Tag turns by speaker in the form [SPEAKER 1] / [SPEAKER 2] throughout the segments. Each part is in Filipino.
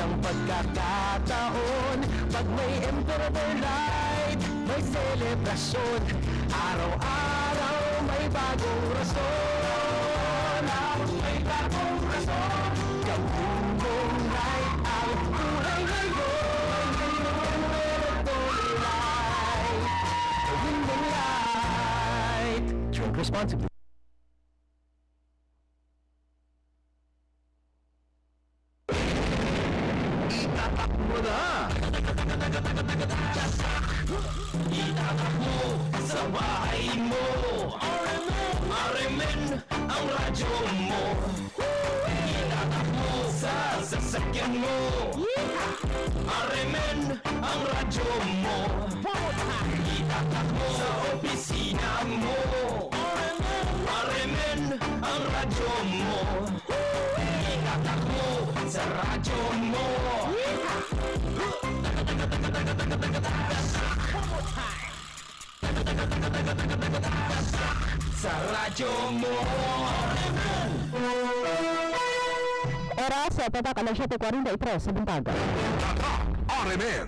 [SPEAKER 1] isang pagkakataon. Pag may emperador light, may selebrasyon. Araw-araw may bagong rason. May bagong rason. Gawin mong right ang buhay ngayon. Emperador light. Gawin mong light. Drink responsibly.
[SPEAKER 2] Itatak mo sa bahay mo. Arimin ang radyo mo. Itatak mo sa sasakyan mo. Arimin ang radyo mo. Itatak mo sa opisina mo. Arimin ang radyo mo. Itatak mo sa radyo mo. Sa radyo mo.
[SPEAKER 3] Oras, tatak alas 7:43 sa Buntaga.
[SPEAKER 4] Tatak RMN.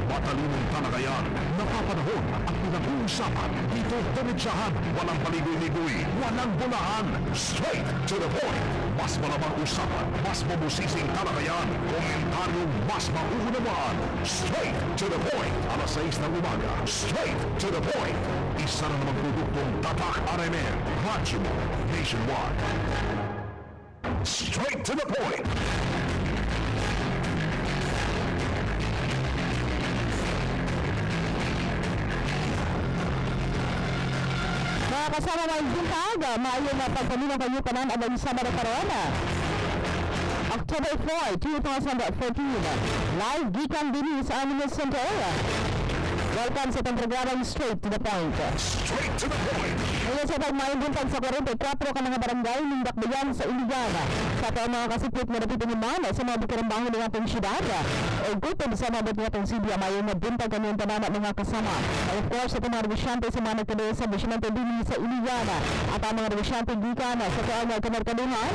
[SPEAKER 4] Matalinong talagayan, napapanahon at pinag-uusapan. Dito diretsahan, walang paligoy-ligoy, walang bulahan. Straight to the point. Mas malamang usapan, mas mabusising talagayan, komentaryong mas mauunawaan. Straight to the point. Alas 6 ng umaga. Straight to the point. Isa na namang produktong Tatak RMN. Radyo mo nationwide. Straight to the point.
[SPEAKER 3] Mga kasama ng Buntaga, maayon na pagpalinang kayo panan abang sama na karona. October 4, 2014, live gikan din sa Animal Center. Welcome sa itong programang Straight to the Point.
[SPEAKER 4] Straight to the point.
[SPEAKER 3] Ngayon sa pagmayong buntag sa 44 ka mga barangay ng Dakbayan sa Iligan. Sa ito mga kasipit na napitingiman sa mga bikarambangan ng ating syudad. O gutom sa mga batong Sibya, mayong na buntag kanyang tanana mga kasama. And of course, ito mga regisyante sa mga nagkadoon sa Basyonante Dini sa Iligan. At ang mga regisyante gikan sa ito mga kamarkaduhan.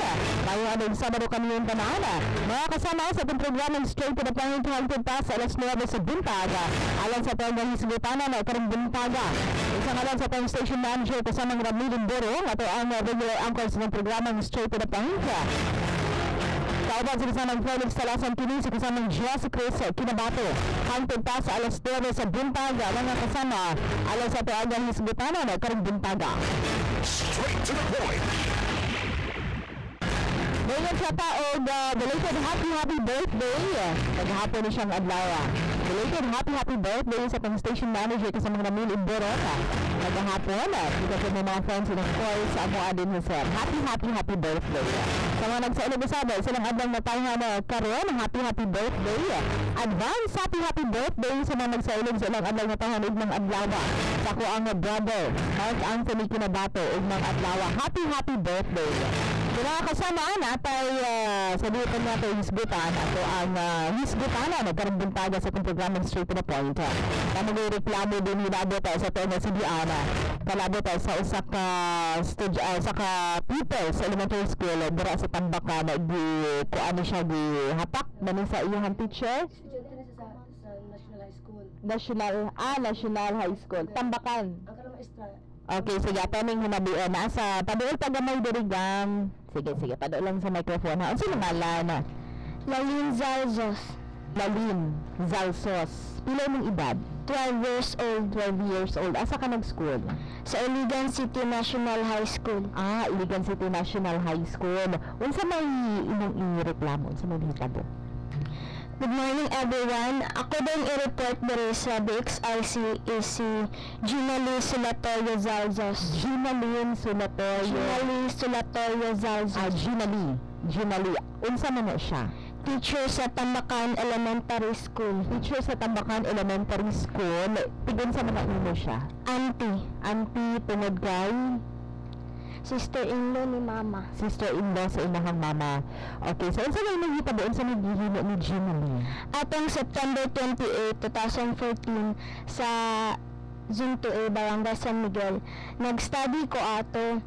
[SPEAKER 3] Mayong anong Sabado kanyang tanana. Mga kasama sa itong programang Straight to the Point hangtod pa sa alas 9 sa buntag. Alam sa ito Hisgutana na karang Buntaga. Isang alam sa time station manager kasamang Ramilin Borong at ang regular anchors ng programang Straight to the Point. Kauban sa kasamang Felix Talasan Kini sa kasamang Jesse Chris Kinabato. Hangtod pa sa alas 9 sa Buntaga. Mga kasama alam sa ito ang Hisgutana na karang Buntaga.
[SPEAKER 4] Straight to the point.
[SPEAKER 3] Ngayon siya taog belated happy birthday. Naghapon na siyang adlaw. Belated happy birthday sa pang station manager kasama ng Ramil Imborota. Naghapon because of my mga friends and of course ang mga adin ni sir. Happy birthday. Sa mga nagsailog usaba, silang adlang natayhan na karon. Happy birthday. Advance happy birthday sa mga nagsailog silang adlang natayhan ng adlaw. Sa ko ang brother Mark Anthony Kinabato ng adlaw. Happy birthday. Mga kasama natay sabihin natin hisgutan ato ang hisgutan nagkaroon Buntaga sa itong programang Straight to the Point. Kami reklamo din hinabot sa ito na si Diana. Kalabot sa usa ka people sa elementary school dira sa Tambakan kuan siya gihapak namin sa iyang teacher.
[SPEAKER 5] Sa National High School.
[SPEAKER 3] National High School. Tambakan.
[SPEAKER 5] Ang karang maestra.
[SPEAKER 3] Okay, sige. Ataming hinabion. Nasa paduol tagamay dirigang. Sige. Paduol lang sa microphone. Ano sino ngalan?
[SPEAKER 5] Lalin Zalzos.
[SPEAKER 3] Lalin Zalsos. Pila mong edad?
[SPEAKER 5] 12 years old.
[SPEAKER 3] 12 years old. Asa ka nag-school?
[SPEAKER 5] Sa Iligan City National High School.
[SPEAKER 3] Iligan City National High School. Unsa may imong ireklamo? Unsa may hitabo?
[SPEAKER 5] Good morning everyone. Ako din i-report diri sa BXRC is si Ginalee Sulatorio Zalzos.
[SPEAKER 3] Ginalee Sulatorio Zalzos. Ginalee. Unsa man siya?
[SPEAKER 5] Teacher sa Tambakan Elementary School.
[SPEAKER 3] Tigon sa mga imo siya? Auntie tungod kay
[SPEAKER 5] sister-in-law ni mama.
[SPEAKER 3] Sister-in-law sa inahang mama. Okay, so unsa may nahitabo unsa may gihimo ni Ginalee?
[SPEAKER 5] Atong September 28, 2014 sa Zone 2A, Barangay San Miguel. Nag-study ko ato.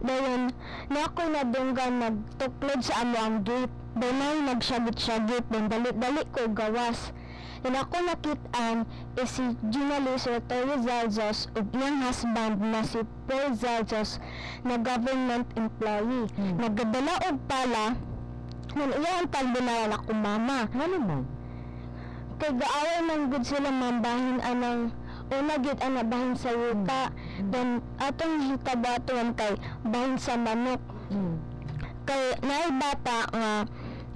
[SPEAKER 5] Dayon, na ako nadunggan nagtuklod sa amo ang gate. Benay nagsyagit-syagit, then dali-dali ko gawas. Then ako nakitaan si Gina Liz Retorio Zalzos ug iyang husband na si Paul Zalzos na government employee. Nagdala og pala, nang iyang pagbinaran ako mama.
[SPEAKER 3] Ano man?
[SPEAKER 5] Kay gaaway man gud sila mambahin anang una gid ana bahin sa yuta. Then atong hitabaton kay bahin sa manok. Kay naay bata nga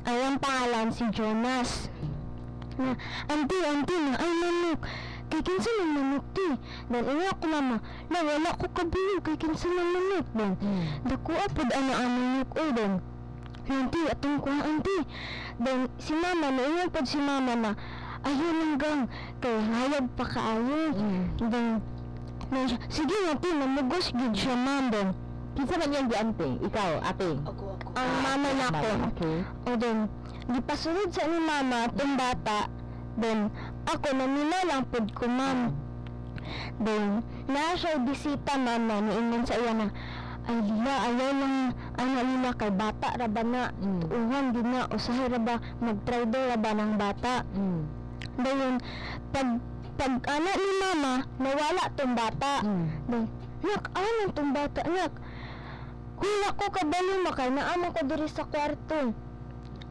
[SPEAKER 5] ayang pangalan si Jonas. Auntie na ay manok. Kay kinsa ng manok ti? Then iya ko mama, na wala ko kabalo kay kinsa ng manok. Then dako apod ana ang manok oy then. Auntie atong ko auntie. Then si mama na iya pod si mama na ayun hanggang kay hayag pa kaayo. Then sige auntie namugos gid siya ma'am then.
[SPEAKER 3] Kinsa man yang giante? Ikaw, ate?
[SPEAKER 5] Ang mama na ko.
[SPEAKER 3] Okay.
[SPEAKER 5] O then, gipasunod sa ni mama itong bata. Then, ako namina lang pod ko ma'am. Then, naa siya bisita ma'am na niingon sa iya na, ay Lila, ayaw lang ana nila kay bata ra ba na. Tuungan din na, usahay ra ba, mag-traido ra ba ng bata. Then, pag ana ni mama, nawala tong bata. Then, nak, ano tong bata, nak? Wala ko kabalo makay naamo ko diri sa kwarto.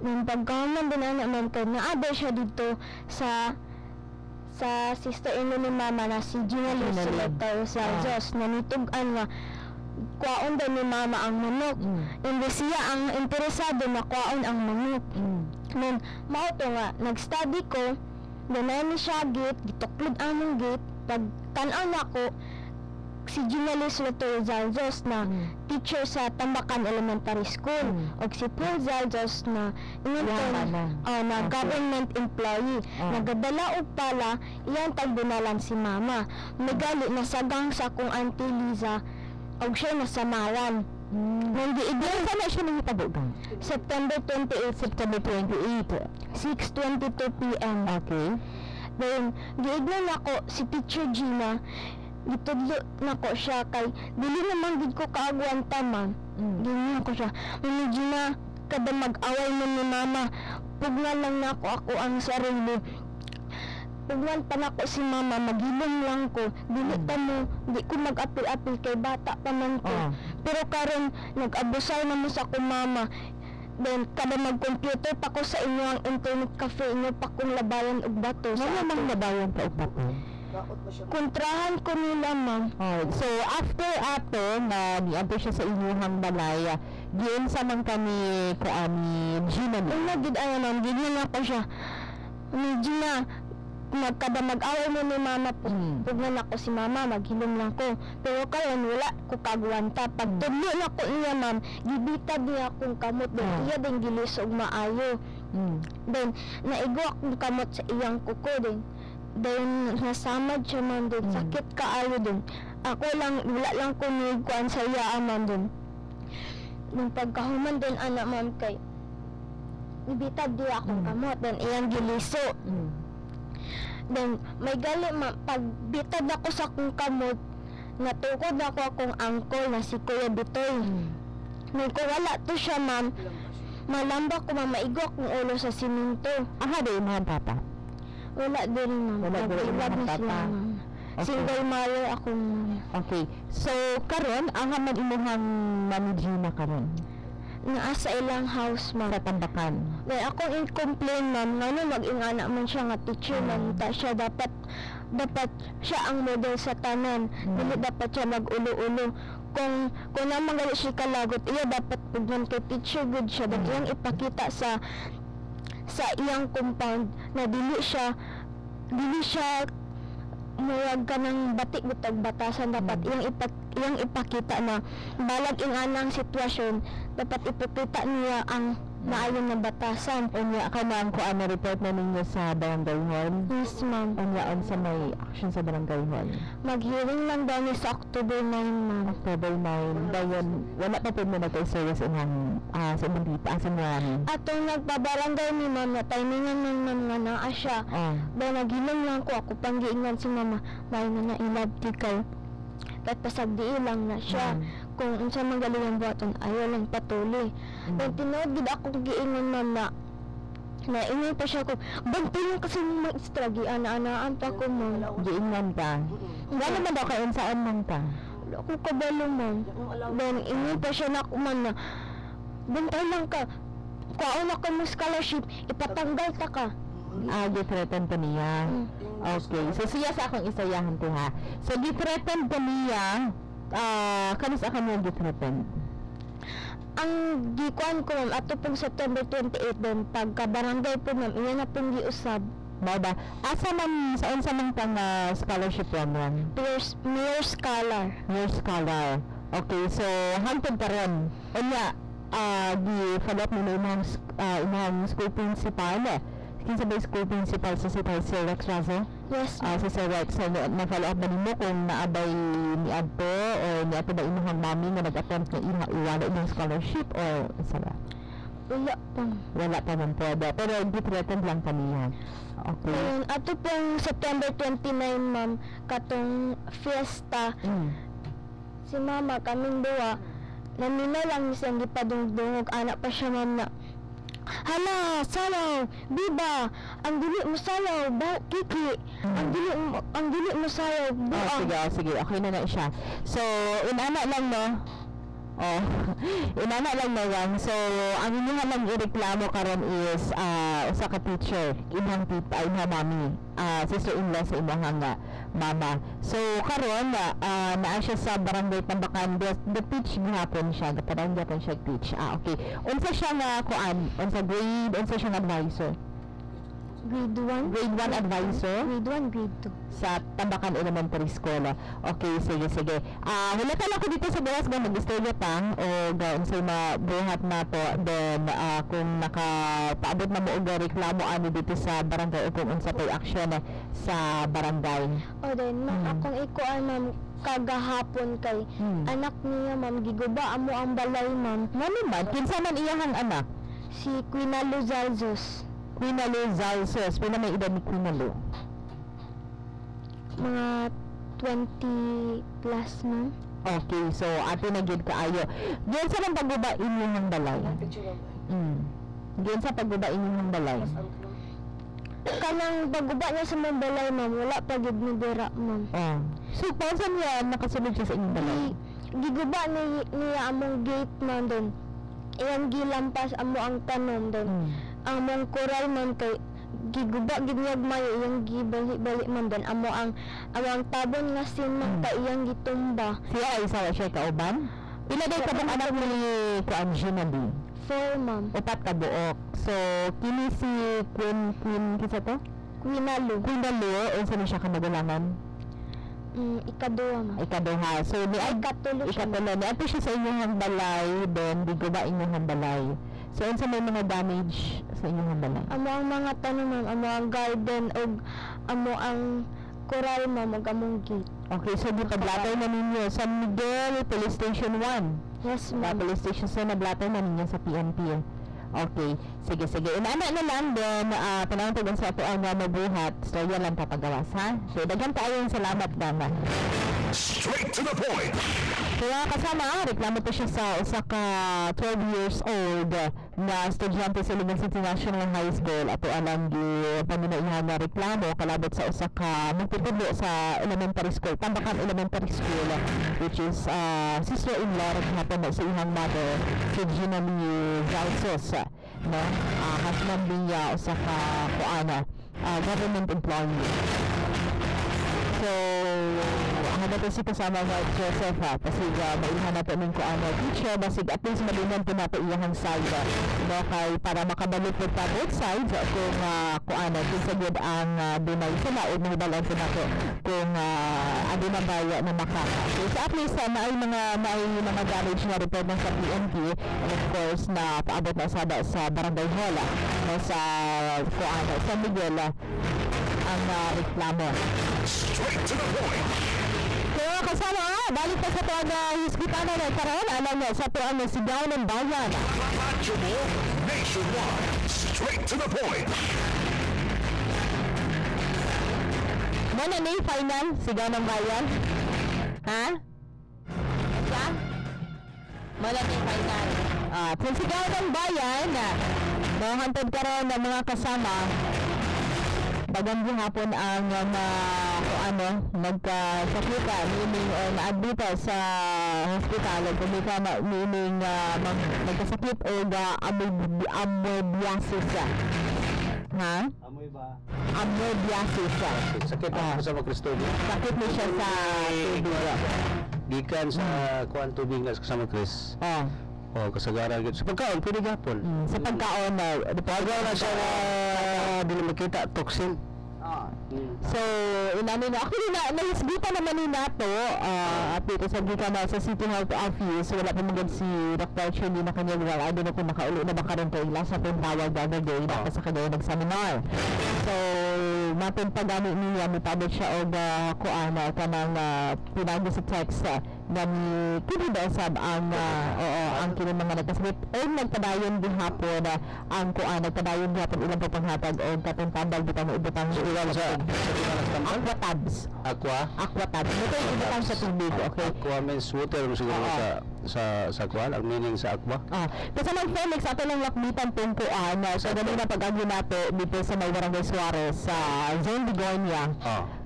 [SPEAKER 5] Nang pagkaman din ana man kay naabay siya dito sa sister-in-law ni mama na si Gina Liz Zalzos na nitug-an nga kwaon daw ni mama ang manok. Hindi siya ang interesado na kwaon ang manok. Then mao to nga nag-study ko, ganay ni siya gate, gituklod among gate, pag tan-aw nako si Gina Liz Zalzos na teacher sa Tambakan Elementary School o si Paul Zalzos na na government employee. Nagadala og pala iyan tagbinalan si mama. Nagali nasagang sa kong Auntie Liza og siya nasamaran. Nang giiglan
[SPEAKER 3] Sana siya nangitabugan?
[SPEAKER 5] September 28, 6:22 p.m.
[SPEAKER 3] Okay.
[SPEAKER 5] Then giiglan ako si Teacher Gina. Gitudlo na ko siya kay dili naman gid ko kaagwan tama. Ganyan ko siya. Mami Gina, kada mag-away mo ni mama, pugnan lang nako ako ang sarili. Pugnan pa nako si mama, maghilom lang ko. Dili ta mo, di ko mag-apil-apil kay bata pa man ko. Pero karon nag-abusay na mo sa ko mama. Then kada mag-computer pa ko sa inyo ang internet cafe inyo pa kong labayan og bato.
[SPEAKER 3] Ano mang labayan pa og bato?
[SPEAKER 5] Kontrahan ko nila ma'am.
[SPEAKER 3] So after ato na niadto siya sa inyong balay, giin sa man kami ko ani Gina.
[SPEAKER 5] Una gid ana ma'am, gid na ko siya. Ni Gina, magkada mag-away mo ni mama po. Pugnan ako si mama, maghilom lang ko. Pero karon wala ko kagwanta. Pag tudlo na ko niya ma'am, gibita niya akong kamot. Then iya din gilisog maayo. Then naigo akong kamot sa iyang kuko din. Then nasamad siya man din, sakit kaayo din. Ako lang, wala lang kumiguan sa iya man din. Nung pagkahuman din anak ma'am kay ibitad di akong kamot, then iyang giliso. Then may gali ma'am, pag bitad ako sa akong kamot, natukod ako akong angkol na si Kuya Bitoy. Nung ko wala to siya ma'am, malamba ko ma'am, maigo akong ulo sa siminto.
[SPEAKER 3] Aha, di mga papa?
[SPEAKER 5] Wala din ma'am.
[SPEAKER 3] Wala din mga papa. Okay.
[SPEAKER 5] Single mother akong
[SPEAKER 3] Okay. So, karon ang man imuhang Mami Gina karon
[SPEAKER 5] naa sa ilang house ma'am.
[SPEAKER 3] sa Tambakan.
[SPEAKER 5] Then akong i-complain ma'am, ngano mag-ingana man siya nga teacher man ta siya dapat siya ang model sa tanan. Dili dapat siya mag-ulo-ulo. Kung naman gali siya kalagot, iya dapat pugman kay teacher good siya. Then iyang ipakita sa iyang compound na dili siya murag ka ng batik butag batasan. Dapat iyang ipakita na balag ing anang sitwasyon, dapat ipakita niya ang maayon na batasan.
[SPEAKER 3] Unya ka na ang kuan na report na ninyo sa barangay hall.
[SPEAKER 5] Yes ma'am.
[SPEAKER 3] Unya on sa may action sa barangay hall.
[SPEAKER 5] Mag-hearing lang daw ni sa October 9 ma'am.
[SPEAKER 3] October 9. Dayon wala pa pud mo na kay serious inang sa imong dita sa mga
[SPEAKER 5] Atong nagpabarangay ni ma'am na timingan ng ma'am nga naa siya. Dahil naghilom lang ko ako panggiingan si mama. May na ilab tikaw. At pasagdi lang na siya. kung unsa man galing buhaton ayaw lang patuloy. Then tinuod gid ako giingon ma'am na ingay pa siya ko, bantayan kasi mga istragi, ana-anaan pa ko ma'am.
[SPEAKER 3] Giingan ka. Wala man daw kayo saan man ka.
[SPEAKER 5] Wala ko kabalo ma'am. Then ingay pa siya na ako ma'am na, bantay lang ka. Kuha na ka mo scholarship, ipatanggal ta ka.
[SPEAKER 3] Githreaten ko niya. Okay. So, siya sa akong isayahan to ha. So, githreaten ko niya, kanis ako mo githreaten?
[SPEAKER 5] Ang gikuan ko ma'am, ato pong September 28 din, pagka-barangay po ma'am, iyan na pong giusab.
[SPEAKER 3] Baba, asa man, saan sa man pang scholarship program?
[SPEAKER 5] Mayor Scholar.
[SPEAKER 3] Mayor Scholar. Okay, so, hangtod ka ron. Unya, di-follow up mo na imang school principal. Kinsa ba yung school principal sa Sir Rex Razo?
[SPEAKER 5] Yes,
[SPEAKER 3] Sa Sir Rex, so na-follow up na nimo kung naabay ni Adto o ni Adto ba imuhang mami nga nag-attempt na iwala yung scholarship o isa ba?
[SPEAKER 5] wala pang.
[SPEAKER 3] Wala pa man pwede, pero di-threatened lang kaniya. Okay.
[SPEAKER 5] Ngayon, ato pong September 29 ma'am, katong fiesta, si mama kaming duwa, naminaw lang isang gipadungdungog, anak pa siya ma'am na, hala, salaw, biba, ang dili mo salaw, kiki, ang dili mo salaw, buang.
[SPEAKER 3] Sige, okay na siya. So, inana lang no? Inana lang na yan. So, ang inyong lang ireklamo karon is usa ka teacher, imong tita, imong mami, sister-in-law sa imong mama. So, karon naa siya sa barangay Tambakan. The teach gihapon siya, kapadang gihapon siya teach. Okay. Unsa siya nga kuan? Unsa grade? Unsa siya advisor?
[SPEAKER 5] Grade 1?
[SPEAKER 3] Grade 1 advisor?
[SPEAKER 5] Grade 1, grade 2.
[SPEAKER 3] Sa Tambakan Elementary School. Okay, sige. Wala ka lang ko dito sa buwas ba mag-istorya pa o unsay mabuhat na to. Then, kung nakapaabot na mo og reklamo ani dito sa barangay o kung unsa pay action sa barangay.
[SPEAKER 5] O then, akong ikuan ma'am, kagahapon kay anak niya ma'am, giguba amo ang balay ma'am.
[SPEAKER 3] Ngano man? Kinsa man iyahang anak?
[SPEAKER 5] Si Quinalo Zalzos.
[SPEAKER 3] Quinalo Zalzos. Pila may edad ni Quinalo?
[SPEAKER 5] Mga 20 plus ma'am.
[SPEAKER 3] Okay, so ato na gyud kaayo. Diyan sa nang pagguba inyong balay. Diyan sa pagguba inyong balay.
[SPEAKER 5] Kanang pagguba niya sa mga balay ma'am, wala pa gid ni dira ma'am.
[SPEAKER 3] So paano niya nakasunod siya sa inyong balay?
[SPEAKER 5] Giguba niya among gate ma'am doon. Iyang gilampas amo ang tanom doon. Among koral ma'am kay giguba gid niya mayo iyang gibalik man doon amo ang tabon nga sinman ka iyang gitumba.
[SPEAKER 3] Siya ay isa siya kauban? Ila day ka bang anak ni Kuan Ginabi?
[SPEAKER 5] 4 ma'am.
[SPEAKER 3] Upat ka buok. So kini si Queen kisa to?
[SPEAKER 5] Quinalo.
[SPEAKER 3] Unsa ni siya ka magulangan?
[SPEAKER 5] Ikaduha ma'am.
[SPEAKER 3] Ikaduha. So ni ay
[SPEAKER 5] Ikatulo siya.
[SPEAKER 3] ni ato siya sa inyong balay, then giguba inyong balay. So unsa may mga damage sa inyong balay?
[SPEAKER 5] Amo ang mga tanom ma'am, amo ang garden ug amo ang coral ma'am ug among gate.
[SPEAKER 3] Okay, so gipablatay na ninyo San Miguel Police Station 1.
[SPEAKER 5] Yes ma'am.
[SPEAKER 3] Police Station 1 na blatay na ninyo sa PNP. Okay, sige. Inana na lang then panangtod sa ato ang mabuhat. So yan lang papagawas ha. So daghan kaayo salamat dama.
[SPEAKER 4] Straight to the point.
[SPEAKER 3] Kaya kasama, reklamo po siya sa usa ka 12 years old na estudyante sa Ligan City National High School. Ato alang paminaihan na reklamo kalabot sa usa ka magtutudlo sa elementary school, Tambakan Elementary School, which is sister-in-law hapon na sa ihang mother, si Gina Lee Zalzos, no? Husband niya usa ka government employee. So, hanap si kasama nga Joseph ha, kasi mailhan natin ng teacher, basig at least malingan po natin iyahang side, no, kay para makabalik po pa both sides kung kung sagad ang dunay sila o mahibalan po natin kung adi na baya na makaka. So, at least may mga damage na report ng sa PNP, and of course na paabot na sa barangay hall, no, sa San Miguel ang reklamo.
[SPEAKER 4] Straight to the point.
[SPEAKER 3] Kaya kasama balik pa sa tuwaga hiskitana na karoon, alam mo, sa tuwang sigaw ng bayan.
[SPEAKER 4] Radyo mo nationwide. Straight to the point.
[SPEAKER 3] Ano na final? Sigaw ng bayan? Ha? Asa?
[SPEAKER 5] Malaki final.
[SPEAKER 3] At sa Sigaw ng Bayan, mahantod ka rin ng mga kasama. Bagong hapon ang nagkasakitan, meaning naadmita sa hospital, meaning nagkasakit o amoebiasis. Ha?
[SPEAKER 6] Amoy ba?
[SPEAKER 3] Amoebiasis.
[SPEAKER 6] Sakit ako sa Kristobo.
[SPEAKER 3] Sakit mo siya sa tubig.
[SPEAKER 6] Gikan sa kuan tubig nga kasama Chris. Oh, kasagaran gid. Sa pagkaon pwede gapon.
[SPEAKER 3] Sa pagkaon na
[SPEAKER 6] Pagaw na siya na dili makita toxin.
[SPEAKER 3] So, inani na ako nahisgutan naman ni nato at dito sa gika na sa City Health Office, wala pa magad si Dr. Chuni na kanya lugar. I don't know kung nakaulo na ba karon kay last na tawag the other day na sa kanya nag-seminar. So, matin pagani niya mitabot siya og kuana kanang pinagi sa text na ni kini daw sab ang ang kini mga nagkasakit o nagpadayon gihapon ang kuana nagpadayon gihapon ilang paghatag o katong tambal bitaw mo ibutang
[SPEAKER 6] sa
[SPEAKER 3] aquatabs. Aquatabs. Ito yung ibutang sa tubig, okay?
[SPEAKER 6] Aqua means water siguro sa kuan ang meaning sa aqua.
[SPEAKER 3] Kasi ng Phoenix ato lang lakmitan tungkuan so ganun na pag-agi nato dito sa may Barangay Suarez sa Zone Begonia.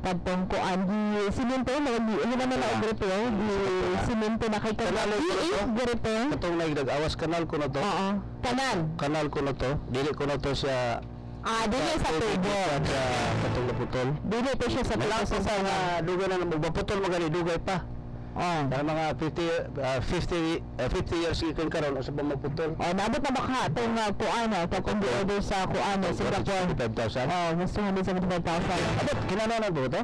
[SPEAKER 3] Kadtong kuan di simento na di na grito di simento na kay kanal grito.
[SPEAKER 6] Katong nagdag-awas kanal ko na to. Kanal ko na to. Dili ko na to siya
[SPEAKER 3] dili sa tubo.
[SPEAKER 6] Sa katong naputol.
[SPEAKER 3] Dili to siya sa tubo
[SPEAKER 6] sa mga dugay na magpaputol magali dugay pa. Dahil mga 50 years ikin karon sa magputol.
[SPEAKER 3] Nabot na baka itong kuan kung di-order sa kuan Singapore
[SPEAKER 6] 75,000.
[SPEAKER 3] Gusto nga din 75,000.
[SPEAKER 6] Abot kinananan po ito?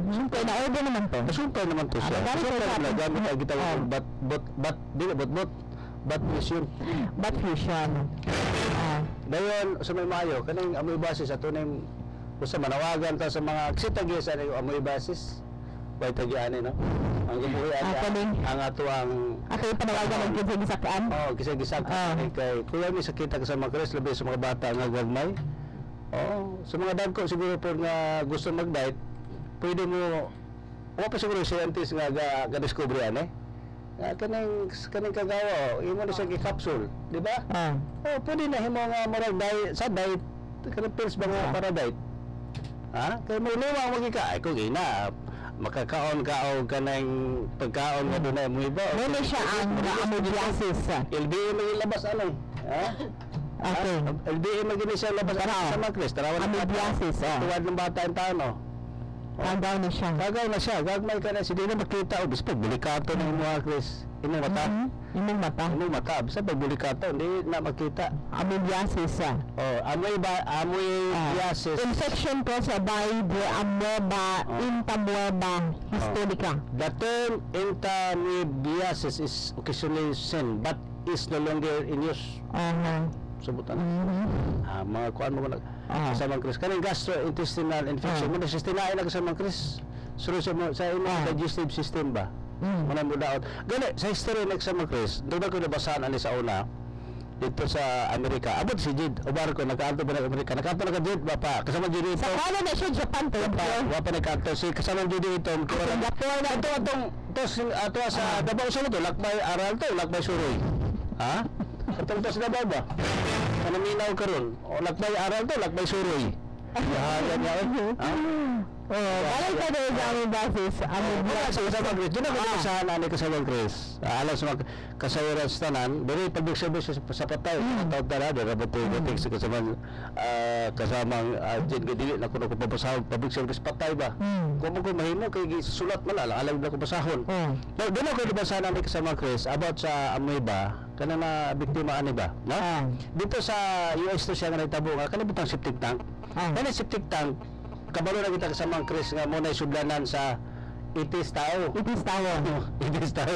[SPEAKER 3] Sumpay na order naman to.
[SPEAKER 6] Sumpay naman to siya. Sumpay na gamit ang gitawag bat fusion.
[SPEAKER 3] Bat fusion.
[SPEAKER 6] Dayon sa may mayo kaning amoy basis ato na usa manawagan ta sa mga ksitagi sa amoy basis. Way tagiani no. Ang gibuhian ang ato ang
[SPEAKER 3] yung panawagan ng gisagisaan.
[SPEAKER 6] Gisagisaan kay kuya mi sakita sa mga Chris labi sa mga bata nga gagmay. Sa mga dagko siguro po nga gusto mag-diet, pwede mo pa siguro scientist nga ga-discover ani. Kanang kagawa, imo na siya gi-capsule, di ba? Pwede na himo nga murag diet sa diet, kanang pills ba nga para diet? Kaya mo luma magika, ay kung ina makakaon ka o kanang pagkaon nga doon mo iba.
[SPEAKER 3] Muna siya ang amoebiasis.
[SPEAKER 6] LBE magilabas ano?
[SPEAKER 3] Okay.
[SPEAKER 6] LBE magini siya labas sa mga Chris.
[SPEAKER 3] Amoebiasis.
[SPEAKER 6] Tuwad ng bata ang tao.
[SPEAKER 3] Kagaw na siya.
[SPEAKER 6] Gagmay ka na. Hindi na makita. Bis pagbilikato ng mga Chris. Imong mata.
[SPEAKER 3] Imong mata.
[SPEAKER 6] Bisa pagbilikato. Hindi na makita.
[SPEAKER 3] Amoebiasis.
[SPEAKER 6] Amoebiasis.
[SPEAKER 3] Infection caused by the amoeba intamoeba histolytica.
[SPEAKER 6] The term entamoebiasis is occasionally seen but is no longer in use. Subutan. Mga kuan mo na kasamang Chris. Kaning gastrointestinal infection mo na sistinain na kasamang Chris. Suro sa imong digestive system ba? Muna mo daot. Gani sa history na kasamang Chris. Doon ako nabasahan ani sa una dito sa Amerika. Abot si Jid. Ubar ko nagkaanto ba ng Amerika. Nagkaanto na ka Jid ba pa? Kasamang Jid ito.
[SPEAKER 3] Sa kala na siya Japan to.
[SPEAKER 6] Wapa nagkaanto si kasamang Jid ito.
[SPEAKER 3] Singapore na
[SPEAKER 6] ito sa Davao sa ito. Lakbay aral to. Lakbay suroy. Katong to sa Davao ba? Minaw karon. Lakbay aral to, lakbay suroy. Yan yan.
[SPEAKER 3] Balay ka doon sa aming basis.
[SPEAKER 6] Sa kasama Chris. Doon ako sa nanay kasama Chris. Alam sa mga kasawaran sa tanan. Dari public service sa patay. Tawag tala. Dari rabotoy sa kasamang dili na ko papasahon. Public service patay ba? Kung mo mahimo kay sulat man alam na ko pasahon. Doon ako diba sa nanay kasama Chris about sa amoeba. Kana na biktima ani ba? Dito sa US to siya nga nagtabo nga kanibutang septic tank. Kana septic tank kabalo na kita kasama Chris nga mo na isudlanan sa itis tao. Itis tao.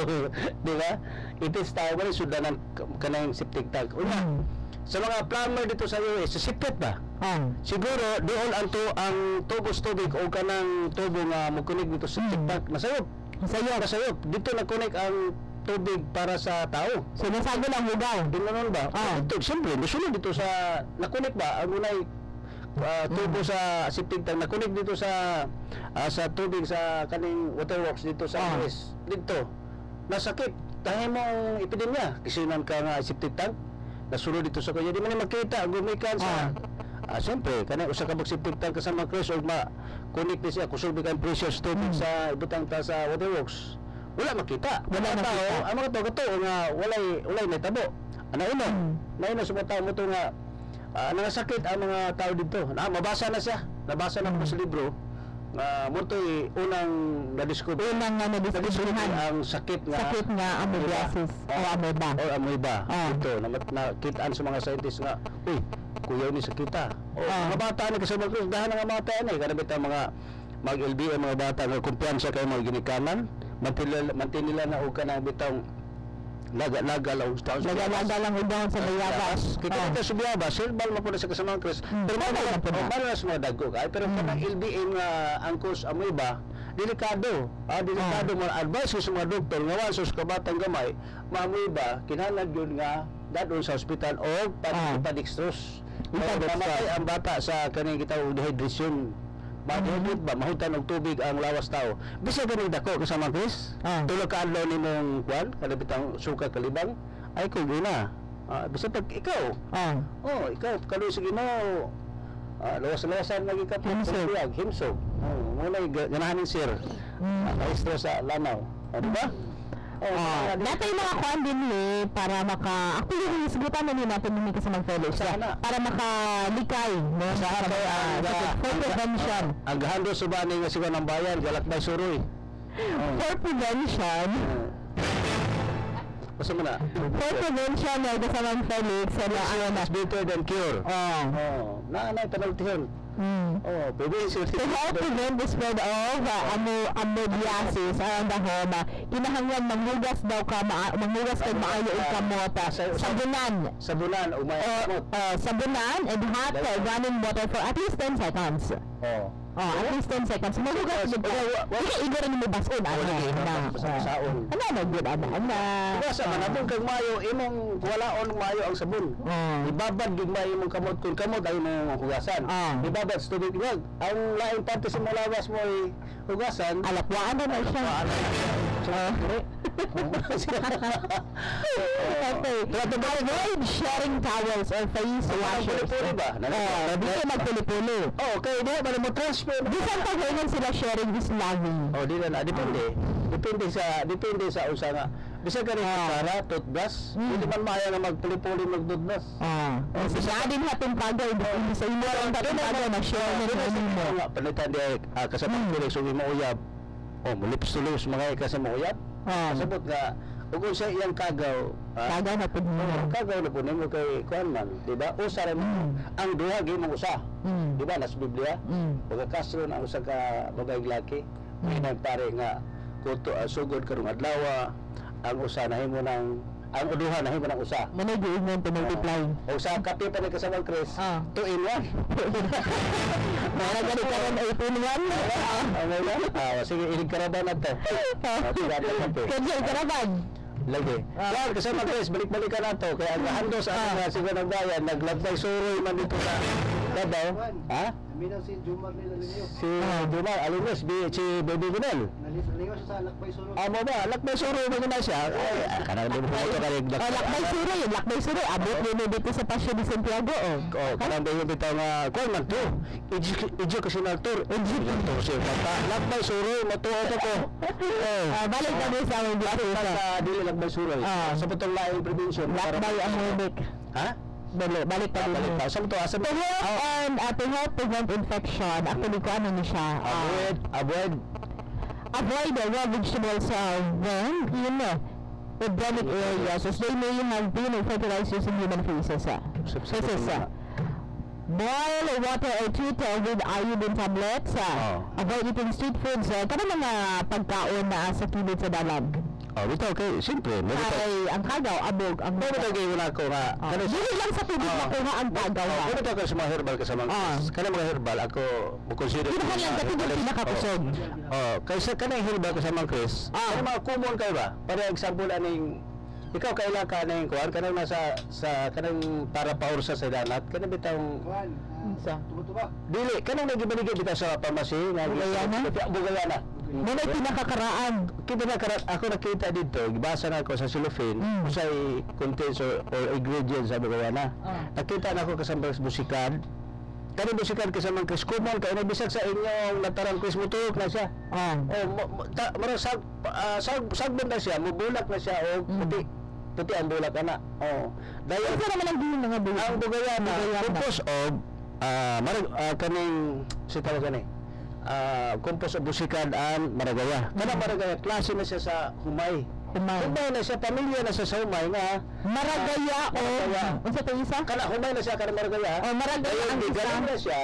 [SPEAKER 6] Di ba? Itis tao ba isudlanan kanang septic tank. Sa mga plumber dito sa US, sa sipit ba? Siguro doon ang tubos tubig o kanang tubo nga mokunig dito sa septic tank. Masayop. Dito na-connect ang tubig para sa tao.
[SPEAKER 3] So nasago lang hugaw.
[SPEAKER 6] Dinanon ba? Dito, siyempre, nasunod dito sa nakunik ba? Ang unay tubo sa septic tank, nakunik dito sa tubig sa kaning waterworks dito sa US. Dito, nasakit. tayo mong epidemya. Kisinan ka nga septic tank, nasulod dito sa kanya, di man makita, gumikan sa... Siyempre, kanang usa ka septic tank kasama Chris o ma-connect siya, kusog bikan precious tubig sa ibutang ta sa waterworks. Wala makita. Wala makita. Ang mga tao kato nga walay natabo. Naino sa mga tao mo to nga nangasakit ang mga tao dito. Mabasa na siya. Nabasa na ko sa libro. Motoy unang na-discover ang sakit nga
[SPEAKER 3] amoebiasis o
[SPEAKER 6] amoeba ito nakitaan sa mga scientists nga kuyaw ni sakita mga bata ni kasi dahan nga mga tayo kanabit ang mga mag-LBA mga bata nga kumpiyansa kayo mga ginikanan mantin nila na o ka na bitang laga-laga lang
[SPEAKER 3] sa bayabas.
[SPEAKER 6] Kita sa bayabas, silbal mo po na sa kasamang Chris. Pero malo na sa mga dago kay pero kanang LBA nga angkos amoeba, delikado. Delikado mo advice sa mga doktor nga once sa kabatang gamay, maamoeba kinahanglan yun nga dadon sa ospital o padextrose. Mamatay ang bata sa kaning gitawag dehydration. Mahigit ba mahutan og tubig ang lawas tao bisa gani dako kasama Chris tulog ka adlaw nimong kwan kalabitang suka kalibang ay kung gina bisa pag ikaw ikaw kaluy sige mo lawas-lawasan lagi ka himsog muna ganahan ni sir extra sa lanaw di ba
[SPEAKER 3] natay mga kuan din para actually hisgutan na natin ni kasama fellows para makalikay sa for prevention
[SPEAKER 6] ang gahando sa bani nga siya ng bayan galakbay suroy
[SPEAKER 3] for prevention
[SPEAKER 6] basta mo na
[SPEAKER 3] for prevention na kasama fellows
[SPEAKER 6] is better than cure na penalty prevention
[SPEAKER 3] to help prevent the spread of amoebiasis around the home kinahanglan manghugas kag maayo og kamot sabunan
[SPEAKER 6] o may
[SPEAKER 3] sabunan and hot running water for at least 10 seconds at least 10 seconds maghugas igor ni mo bason good
[SPEAKER 6] basta manabong kag maayo imong walaon maayo ang sabon ibabad gid maayo imong kamot kun kamot ay imong hugasan ibabad sa tubig wag ang laing parte sa malawas mo ay hugasan
[SPEAKER 3] alakwaan na siya avoid sharing towels or face washers dito magpuli-puli
[SPEAKER 6] kaya di ba mo transfer
[SPEAKER 3] bisan pag sila sharing is loving
[SPEAKER 6] depende sa usa nga bisa ka rin para toothbrush hindi man maayo na magpuli-puli mag-toothbrush
[SPEAKER 3] bisa din hatong pagaw sa imo ang pagaw na share na
[SPEAKER 6] palitan di kasama ko sugi mo uyab mulips-tulos mga kasi mo uyab kasabot nga kung siya iyang kagaw
[SPEAKER 3] na po
[SPEAKER 6] mo kay kuan man diba usa rin ang duha gimong usa diba nas Biblia pagkakastro na usa ka babaeng laki may nagpare nga kuto sugod karong adlaw ang usa nahimo ng ang uduha nahimo ng usa
[SPEAKER 3] manay-giignan to multiply
[SPEAKER 6] usa kape pa ni kasama Chris 2 in 1
[SPEAKER 3] para gani karon 8 in 1
[SPEAKER 6] sige ilig karaban na to
[SPEAKER 3] kaya karaban
[SPEAKER 6] lagi kasama Chris balik-balikan na to kaya ang hando sa ating sigo ng bayan naglabday suroy man dito sa Davao
[SPEAKER 7] Minang si Jumar nila ninyo.
[SPEAKER 6] Si Jumar, alinos, si Baby Gunel.
[SPEAKER 7] Naliwas siya sa Lakbay Suro.
[SPEAKER 6] Mo ba? Lakbay Suro mo na siya. Kanang din mo ito karig.
[SPEAKER 3] Lakbay Suro. Abot din dito sa Pasyo de Santiago.
[SPEAKER 6] Kanang din dito nga, kuwan man to. Educational tour. Lakbay Suro, matuwa ito ko.
[SPEAKER 3] Balik kami sa aming dito.
[SPEAKER 6] Dili Lakbay Suro. Sa putong laing prevention.
[SPEAKER 3] Lakbay amoebic. Balik pa rin.
[SPEAKER 6] Saan to?
[SPEAKER 3] To help prevent infection, actually ko ano niya siya. Avoid the raw vegetables when in endemic areas as they may have been fertilized using human feces. Boil water or treat with iodine tablets. Avoid eating street foods. Kada mga pagkaon na sa kilid sa dalan.
[SPEAKER 6] Bitaw kay simple.
[SPEAKER 3] Ay, ang kagaw, abog, ang
[SPEAKER 6] pero tagay wala ko nga.
[SPEAKER 3] Dili lang sa tubig na kuha ang kagaw.
[SPEAKER 6] Pero tagay sa mga herbal kasama. Kana mga herbal ako consider.
[SPEAKER 3] Kinahan lang sa tubig pinakakusog.
[SPEAKER 6] Kaysa kana herbal kasama Chris. Ano mga common kayo ba? Para example aning ikaw kaila ka ning kuan kanang nasa sa kanang para paursa sa dalat kana bitang
[SPEAKER 7] Kuan. Tuba-tuba.
[SPEAKER 6] Dili kanang nagibaligay bitaw sa pharmacy nga
[SPEAKER 3] Bugayana. Muna pinakakaraan.
[SPEAKER 6] Ako nakita dito, gibasa na ako sa cellophane, usay contents or ingredients sabi ko na. Nakita na ako kasama busikan. Kani busikan kasama Chris Kumon kay na bisag sa inyong natarang Chris Mutuok na siya. Mara sagbon na siya, mubulak na siya o puti ang bulak ana. Dayon
[SPEAKER 3] Ano naman ang diin mga bulak?
[SPEAKER 6] ang bugayana compose of kaning si tawag gani. Compose of busikan and maragaya. Kana maragaya klase na siya sa humay. Humay na siya, pamilya na siya sa humay nga
[SPEAKER 3] Maragaya o unsa to isa?
[SPEAKER 6] kana humay na siya kana maragaya.
[SPEAKER 3] Maragaya ang isa.
[SPEAKER 6] Galing na siya.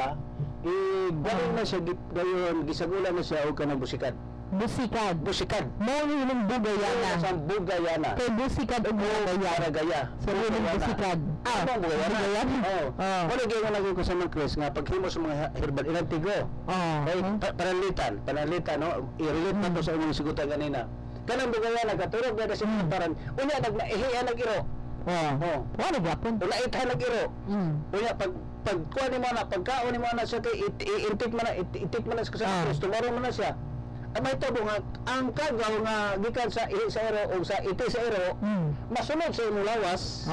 [SPEAKER 6] Galing na siya dayon gisagulan na siya og kanang busikan. Busikan.
[SPEAKER 3] Mo yung bugayana.
[SPEAKER 6] Sa bugayana.
[SPEAKER 3] Kay busikad o bugayana.
[SPEAKER 6] Maragaya.
[SPEAKER 3] So yung busikad.
[SPEAKER 6] Ano bugayana? Wala gyud nga naging ko sa mga Chris nga paghimo sa mga herbal inantigo. Kay panalitan no. I-relate na to sa inyong sigutan kanina. Kanang bugayana katurog na sa paran. Unya nagmaihiya nag-iro.
[SPEAKER 3] Wala gyapon.
[SPEAKER 6] Wala itha nag-iro. Unya pagkuha ni mo na pagkaon ni mo na siya kay itik man na sa Chris tomorrow man na siya. May tabo nga ang kagaw nga gikan sa ihi sa ero o sa iti sa ero masunod sa imong lawas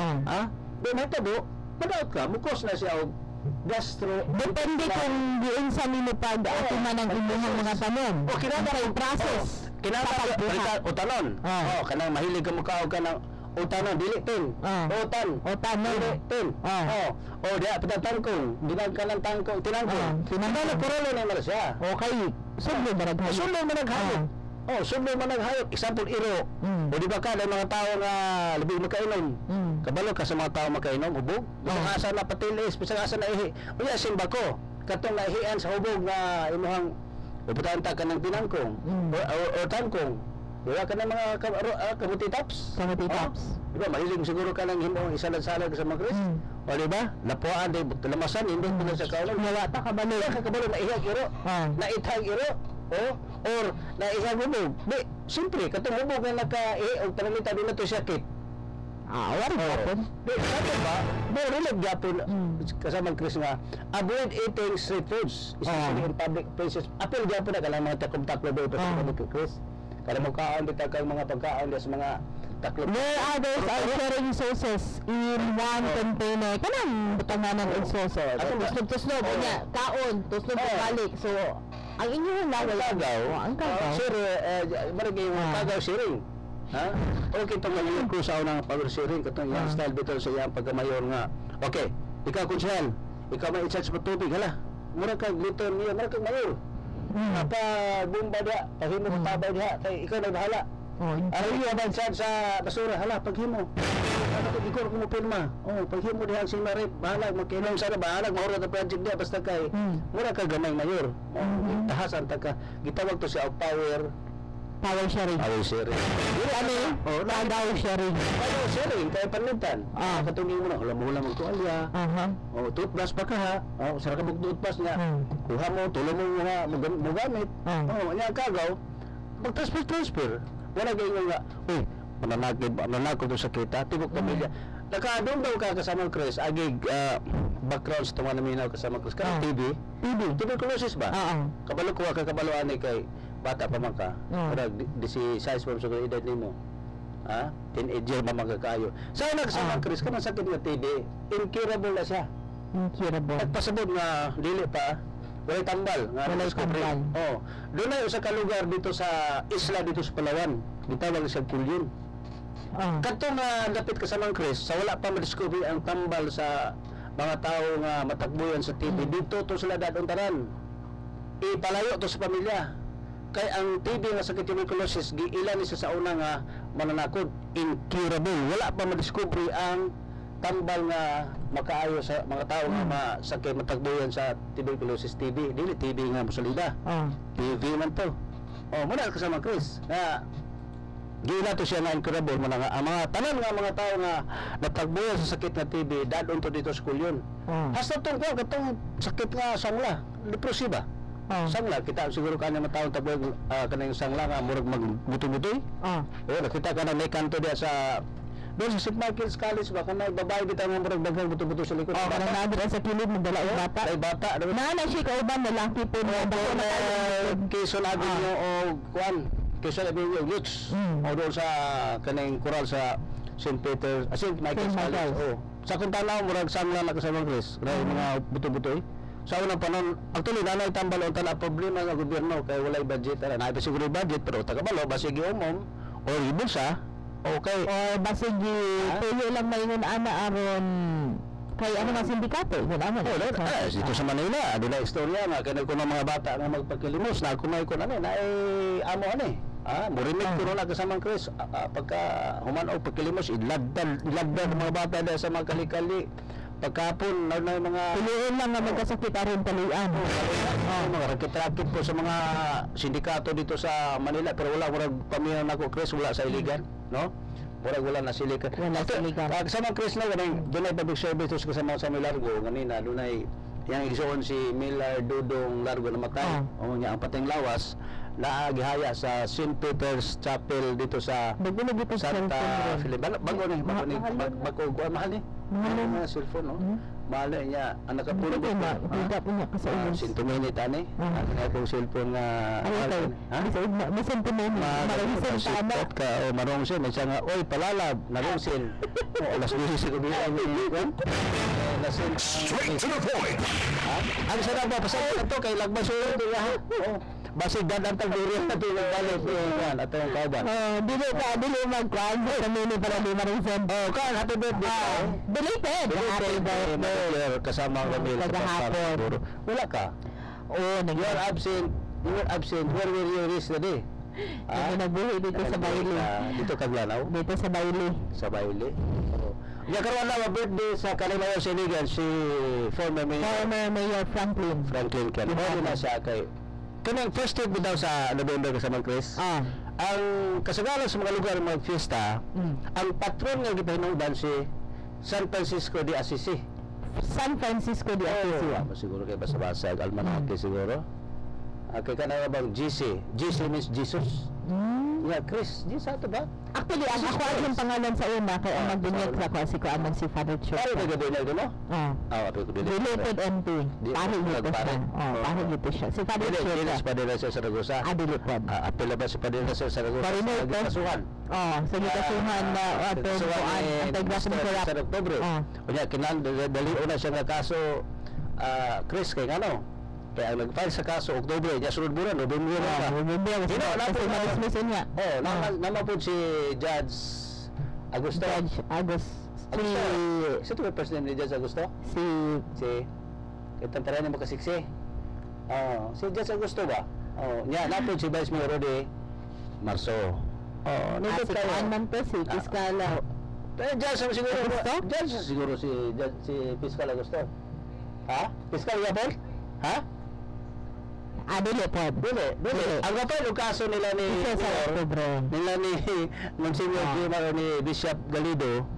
[SPEAKER 6] di may tabo madaot ka mukos na siya og gastro
[SPEAKER 3] Depende kung diin sa nimo pag-atuman ang imong mga tanom.
[SPEAKER 6] o kinahanglan
[SPEAKER 3] process.
[SPEAKER 6] kinahanglan utanon kanang mahilig ka mo kaog ka ng utanon dili tin utan dili tin o diha patatangkong dinag ka ng tangkong tinangkong tinangkong kurolo na mo siya
[SPEAKER 3] Okay. Sublo managhayop.
[SPEAKER 6] Sublo managhayop. Example, iro. O di ba ka, ng mga tao nga labing makainom. Kabalo ka sa mga tao makainom, hubog. Bisang asa na patilis, bisang asa na ihi. Uya, simba ko. Katong naihian sa hubog nga imuhang iputanta ka ng pinangkong. O tangkong. Wala ka ng mga kamuti tops. Di ba, mahilig siguro ka ng himong isalad-salad sa mga Chris. O di ba, lapuan, lamasan, hindi mo na sa kaulan.
[SPEAKER 3] Wala ta kabalo.
[SPEAKER 6] Kabalo na ihag iro. Na ithag iro. Or na ihag hubog. Di, siyempre, katong hubog na naka-ihi o panalita din na to siya kit.
[SPEAKER 3] Wala gyapon.
[SPEAKER 6] Di, sabi ba, burilog gyapon kasama Chris nga, avoid eating street foods, especially in public places. Apil gyapon na kalang mga takom-taklo doon sa public Chris. Kada mo kaon dito kang mga pagkaon sa mga taklo.
[SPEAKER 3] Where others are sharing sauces in one container. Kanang butanganan og sauce. Tusnog niya, kaon, tusnog balik. So, ang inyong lagaw, ang kagaw.
[SPEAKER 6] Sir, maragay yung kagaw sharing. Ha? Okay, itong ngayon ko sa unang pag-sharing, katong yung style dito sa iyang pagkamayor nga. Okay, ikaw konsyal, ikaw may i-charge mo tubig, hala. Mura kag liter niya, mura kag mayor. Apa bumba dia, paghimo mo tabay diha, kay ikaw na bahala. Ariyo ba sa basura, hala paghimo. Ano ko igor ko mo pirma. Paghimo diha sa marip, bahala makinom sana bahala maura ta project dia basta kay mura ka gamay mayor. Tahasan ta ka. Gitawag to siya og power
[SPEAKER 3] sharing.
[SPEAKER 6] Dili
[SPEAKER 3] Ano? Kagaw sharing.
[SPEAKER 6] Power sharing kay panitan. Katong mo na ulam-ulam og tuwalya. Toothbrush pa ka ha. Sara ka bug toothbrush niya. Kuha mo, tulong mo nga mo gamit. Nya kagaw. Pag-transfer. Wala kayo nga, mananakod to sa kita, tibok pamilya. Nakadong daw ka kasama Chris, agig background sa tunga naminaw kasama Chris. Kaya TV? Tuberculosis ba? Kabalo ko ka kabaloan ni kay bata pa man ka. Pero si size from sa edad nimo. Teenager pa man kayo. Sa kasama Chris, kanang sakit nga TB, incurable na siya. Nagpasabot nga dili pa. Walay tambal nga discovery. Doon na sa kalugar dito sa isla dito sa Palawan. Gitawag sa Kulyon. Katong dapit kasama Chris, sa wala pa ma-discovery ang tambal sa mga tao nga matakbuyan sa TB. Dito to sila dadong tanan. Ipalayo to sa pamilya. Kay ang TB nga sakit tuberculosis giilan ni sa una nga mananakod, incurable. Wala pa ma-discovery ang tambal nga makaayo sa mga tao nga masakit matagbuyan sa tuberculosis TB. Dili TB nga musalida. TB man to. Muna kasama Chris. Gila to siya nga incurable mo na nga ang mga tanan nga mga tao nga natagbuyan sa sakit nga TB dadon to dito sa Kulyon. Hasta tong katong sakit nga sangla, leprosy ba? Sangla kita siguro kanya mga tao tagbuyan kanang sangla nga murag magbuto-butoy. Nakita ka na may kanto dia sa Doon sa St. Michael's College ba kanay babae bitaw nga murag daghang buto-buto sa likod.
[SPEAKER 3] Oh, kanang naadra sa kilid magdala og bata.
[SPEAKER 6] Ay bata.
[SPEAKER 3] Na siya kauban lalaki po na dako na
[SPEAKER 6] Quezon Avenue o Juan. Quezon Avenue Youths. O doon sa kanang koral sa St. Michael's College. Oh. Sa kung tanaw murag sangla na kasama Chris. Kanay mga buto-buto sa unang panon, actually nanay tambal o tala problema ng gobyerno kay walay budget. Naay pa siguro budget pero tagabalo basig umom o ibulsa. Okay.
[SPEAKER 3] O basig tuyo lang maingon ana aron kay ano nga sindikato kun ano.
[SPEAKER 6] Dito sa Manila, aduna istorya nga kay kuno mga bata nga magpakilimos na kumay kun ano na amo ani. Murimik kuno na kasama Chris pagka human og pakilimos ilagdan mga bata dahil sa mga kalikali. Pagkapon na mga
[SPEAKER 3] tuloy lang nga magkasakit aron talian.
[SPEAKER 6] Mga rakit-rakit po sa mga sindikato dito sa Manila pero wala murag pamilya nako Chris wala sa iligan, no? Wala na siligan.
[SPEAKER 3] Wala sa iligan.
[SPEAKER 6] Kasama Chris na ganing dunay public services kasama sa Largo ganina dunay yang igsoon si Miller Dudong Largo na matay. Nya ang pateng lawas na gihaya sa St. Peter's Chapel dito sa Santa Filipina. Bago ni mahal ni. Mahal na cellphone no. Mahal niya ang nakapulo ko.
[SPEAKER 3] Hindi po niya kasi ulos.
[SPEAKER 6] 100 minute ani. Ang akong cellphone nga
[SPEAKER 3] Bisan po mo. Marong sen
[SPEAKER 6] ka o marong sen siya nga oy palalab narong sen. Alas 10 ko bilang ni kon.
[SPEAKER 4] Straight to the point.
[SPEAKER 6] Ano sa ba pasal to kay lagbas ulo diya ha. Basig dadan tag diri na tulog balik yan ato ang kauban.
[SPEAKER 3] Dili magkuan sa mini para di marong sen.
[SPEAKER 6] Kan happy birthday.
[SPEAKER 3] Belated. Happy birthday.
[SPEAKER 6] Kasama ang pamilya sa pagpapuro. Wala ka? You're absent. Where were you yesterday?
[SPEAKER 3] Nabuhi dito sa Bailey.
[SPEAKER 6] Dito Kaglanaw?
[SPEAKER 3] Dito sa Bailey.
[SPEAKER 6] Sa Bailey? Karon na birthday sa Kalimayo Sinigan si former
[SPEAKER 3] Mayor Franklin
[SPEAKER 6] Ken. Na siya kay kanang first week daw sa November kasama Chris. Ang kasagaran sa mga lugar mag-fiesta, ang patron nga gipahinudan si San Francisco de Assisi.
[SPEAKER 3] San Francisco de Assisi.
[SPEAKER 6] Siguro kay basa-basa almanake siguro. Kay kana bang GC means Jesus. Yeah, Chris, di sa ato ba?
[SPEAKER 3] Actually, ang ako ang pangalan sa una kay ang magbinyag sa ko si Kuaman si Father Church.
[SPEAKER 6] Ay, nagabinyag mo?
[SPEAKER 3] Related MP. Pari dito siya. Pari dito siya. Si Father Church.
[SPEAKER 6] Dilis Padilla sa Saragosa.
[SPEAKER 3] Dilipod.
[SPEAKER 6] Apela ba si Padilla sa Saragosa? Kasuhan.
[SPEAKER 3] Sa gikasuhan na ato ang anti-graft and corrupt.
[SPEAKER 6] Sa Oktubre. Kunya, dali una siya nga kaso Chris, kay ano? Kaya ang nag-file sa kaso, Oktubre, niya sunod bulan, November na. Nama po si Judge Augusto. Sa ito may first name ni Judge Augusto? Kitang tara niya makasiksi. Si Judge Augusto ba? Niya, napod si Vice Mayor Rodi Marso.
[SPEAKER 3] Si Kuaman po, si Fiscal
[SPEAKER 6] Judge siguro si Fiscal Augusto. Ha? Fiscal Yapol? Ha?
[SPEAKER 3] Dili.
[SPEAKER 6] Ang kapal yung kaso nila ni Monsignor Gimaro ni Bishop Galido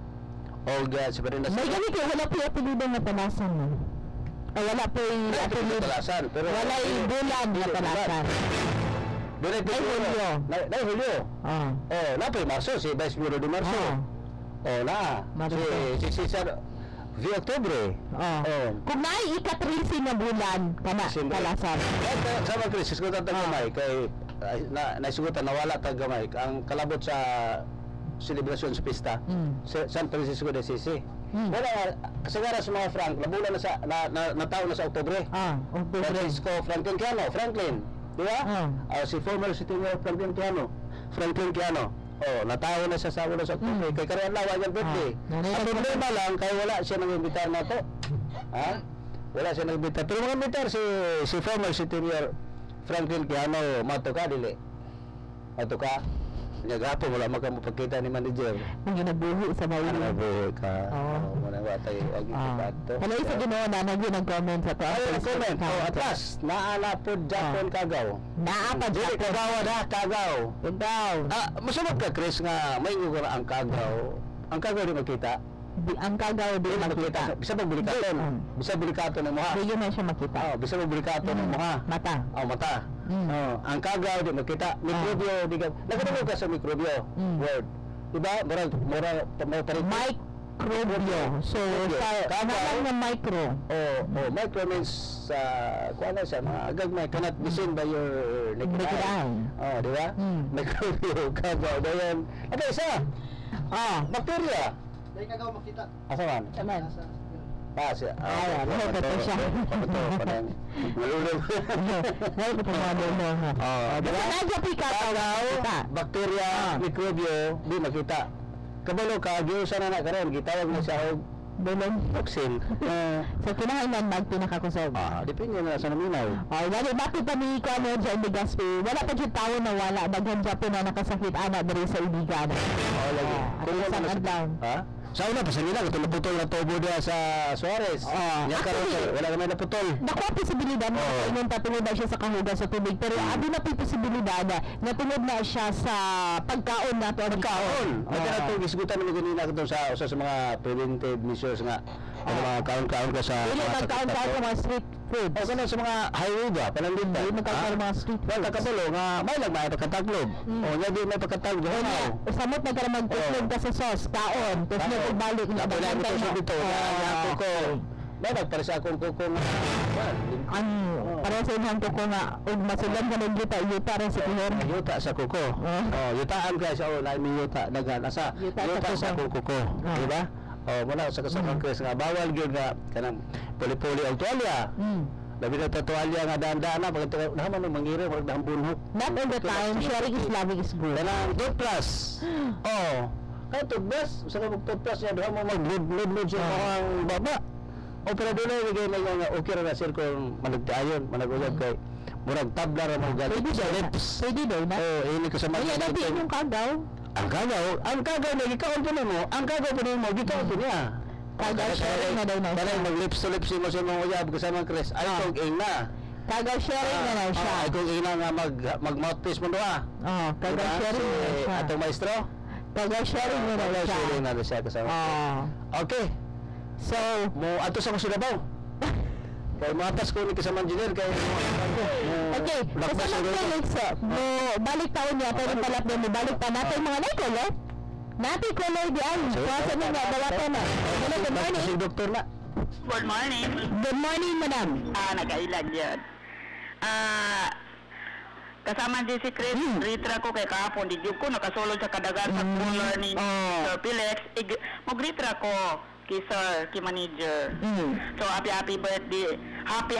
[SPEAKER 6] o si Padilla.
[SPEAKER 3] May ganit ko, wala po yung apelido na panasan mo. Wala po yung apelido.
[SPEAKER 6] Pero
[SPEAKER 3] wala yung bulan na panasan.
[SPEAKER 6] Ay, Julio. Na po yung Marso, si Vice Mayor de Marso. Si Cesar V. Oktubre.
[SPEAKER 3] Kung naay ika-13 na bulan, kalasan.
[SPEAKER 6] Sama Chris, sigutan tagamay kay naisugutan nawala tagamay ang kalabot sa selebrasyon sa pista San Francisco de Assisi. Wala kasagaran sa mga Frank, nabulan na sa nataon na sa Oktubre. Francisco Franklin. Di ba? Si former city mayor Franklin Quiano. Natawa na siya sa ulo sa Oktubre. Kay karoon na walang birthday. Ang problema lang, kay wala siya nag-imbitar na to. Wala siya nag-imbitar. Pero mag-imbitar si former city mayor Franklin Quiano, mato ka, dili. Mato ka. Nagapon, wala magkamapagkita ni manager.
[SPEAKER 3] Ang ginabuhi sa bayan.
[SPEAKER 6] Nagbuhi ka. Muna ba tayo ag-ikipato.
[SPEAKER 3] Wala isa ginawa na nag-comment sa to.
[SPEAKER 6] Comment. At last, naanapod Japon Kagaw.
[SPEAKER 3] Naapad Japon.
[SPEAKER 6] Kagaw. Masabot ka, Chris, nga may ko na ang Kagaw. Ang Kagaw di magkita.
[SPEAKER 3] Ang Kagaw di makita.
[SPEAKER 6] Bisa magbulikaton. Bisa bulikaton ng muha.
[SPEAKER 3] Hindi na siya makita.
[SPEAKER 6] Bisa magbulikaton ng muha.
[SPEAKER 3] Mata.
[SPEAKER 6] Ang Kagaw di magkita. Mikrobyo di ka. Nagkatulog ka sa mikrobyo. Word. Diba? Murag
[SPEAKER 3] Microbio. So, sa kanalang na micro.
[SPEAKER 6] Micro means kuha na siya, mga agagmay, cannot be seen by your naked eye. Di ba? Microbio, kabaw na yan. Ano isa? Bacteria.
[SPEAKER 7] Dahil kagaw makita.
[SPEAKER 6] Asa man?
[SPEAKER 3] Aman.
[SPEAKER 6] Siya.
[SPEAKER 3] Ito siya.
[SPEAKER 6] Parang malulog.
[SPEAKER 3] Ngayon ko pumadulong.
[SPEAKER 6] Diba?
[SPEAKER 3] Nadya po ikataw.
[SPEAKER 6] Bacteria, microbio, di makita. Kabalo ka, giusa na karon gitawag na siya og
[SPEAKER 3] Bulong.
[SPEAKER 6] toxin.
[SPEAKER 3] So, kinahanglan magpinakakusog.
[SPEAKER 6] Depende na sa naminaw.
[SPEAKER 3] Wala, bakit pa ni Kano dyan ni Gaspi? Wala pa dyan tao na wala. Daghan dyan po na nakasakit anak dari sa ibigan.
[SPEAKER 6] Lagi.
[SPEAKER 3] Kung isang adlaw.
[SPEAKER 6] Sa una, pa sa nila, ito naputol na tubo diya sa Suarez. Yan karon, wala ka na naputol.
[SPEAKER 3] Naku ang posibilidad na ingon patungod na siya sa kahugas sa tubig. Pero abi na po yung posibilidad na natungod na siya sa pagkaon na ito.
[SPEAKER 6] Pagkaon! Maka na ito, gisgutan naman ganina ito sa mga preventive measures nga. Ano mga kaon-kaon ka sa
[SPEAKER 3] Hindi magkaon-kaon sa mga street food.
[SPEAKER 6] O ganun sa mga highway ba? Panandit ba?
[SPEAKER 3] Hindi magkaon sa mga street food.
[SPEAKER 6] Well, kakabalo nga, may lang may pagkataglob. Nga di may pagkataglob.
[SPEAKER 3] Samot na ka na magtutlog ka sa sauce, kaon. Tapos na pagbalik na
[SPEAKER 6] Wala ko ito dito. Kuko. May nagpares akong kuko nga.
[SPEAKER 3] Para sa inang kuko nga, ug masulan ka ng yuta rin sa kuhon.
[SPEAKER 6] Yuta sa kuko. Yutaan ka sa may yuta. Dagan. Asa? Yuta sa kuko. Diba? Muna sa kasama Chris nga bawal gyud nga kanang puli-puli og tuwalya. Labi na tuwalya nga daan-daan na pag naman nang mangiri wag daan bunhok.
[SPEAKER 3] Not all the time, sharing is loving is good.
[SPEAKER 6] Kanang toothbrush. Kaya toothbrush, sa ka toothbrush niya doon mo mag-load sa mga baba. Pero doon ay bigay na nga okay ra sir kung managdayon, managulab kay murag tabla ra mo gali.
[SPEAKER 3] Pwede daw na.
[SPEAKER 6] Ini ko sa mga.
[SPEAKER 3] Ay, nabi yung kagaw.
[SPEAKER 6] Ang kagaw na gikaon po mo, ang kagaw po mo, gikaon po niya.
[SPEAKER 3] Kagaw sharing na daw na siya.
[SPEAKER 6] Kaya mag-lips to lips mo sa mga uyab kasama Chris. Ay kong ina.
[SPEAKER 3] Kagaw sharing na daw siya.
[SPEAKER 6] Ay kong ina nga mag-mouthpiece mo doa.
[SPEAKER 3] Kagaw sharing na daw siya.
[SPEAKER 6] Atong maestro?
[SPEAKER 3] Kagaw sharing na daw siya.
[SPEAKER 6] Kagaw sharing na daw siya kasama. Okay.
[SPEAKER 3] So,
[SPEAKER 6] mo ato sa Kusinabaw. Kaya matas ko ni kasama engineer kaya
[SPEAKER 3] okay, kasama colleagues, balik taon niya, pero palap na mo, balik pa natin mga naikulo. Natin color di ay, kuwasa na nga, dalawa na. Good morning.
[SPEAKER 6] Si doktor na.
[SPEAKER 8] Good morning.
[SPEAKER 3] Good morning, madam.
[SPEAKER 8] Nagailag yan. Kasama din si Chris, ritra ko kay kahapon, di ko nakasulod sa kadagan sa cooler ni Sir Pilex. Mag-ritra ko kay Sir, kay Manager. So, happy birthday. Happy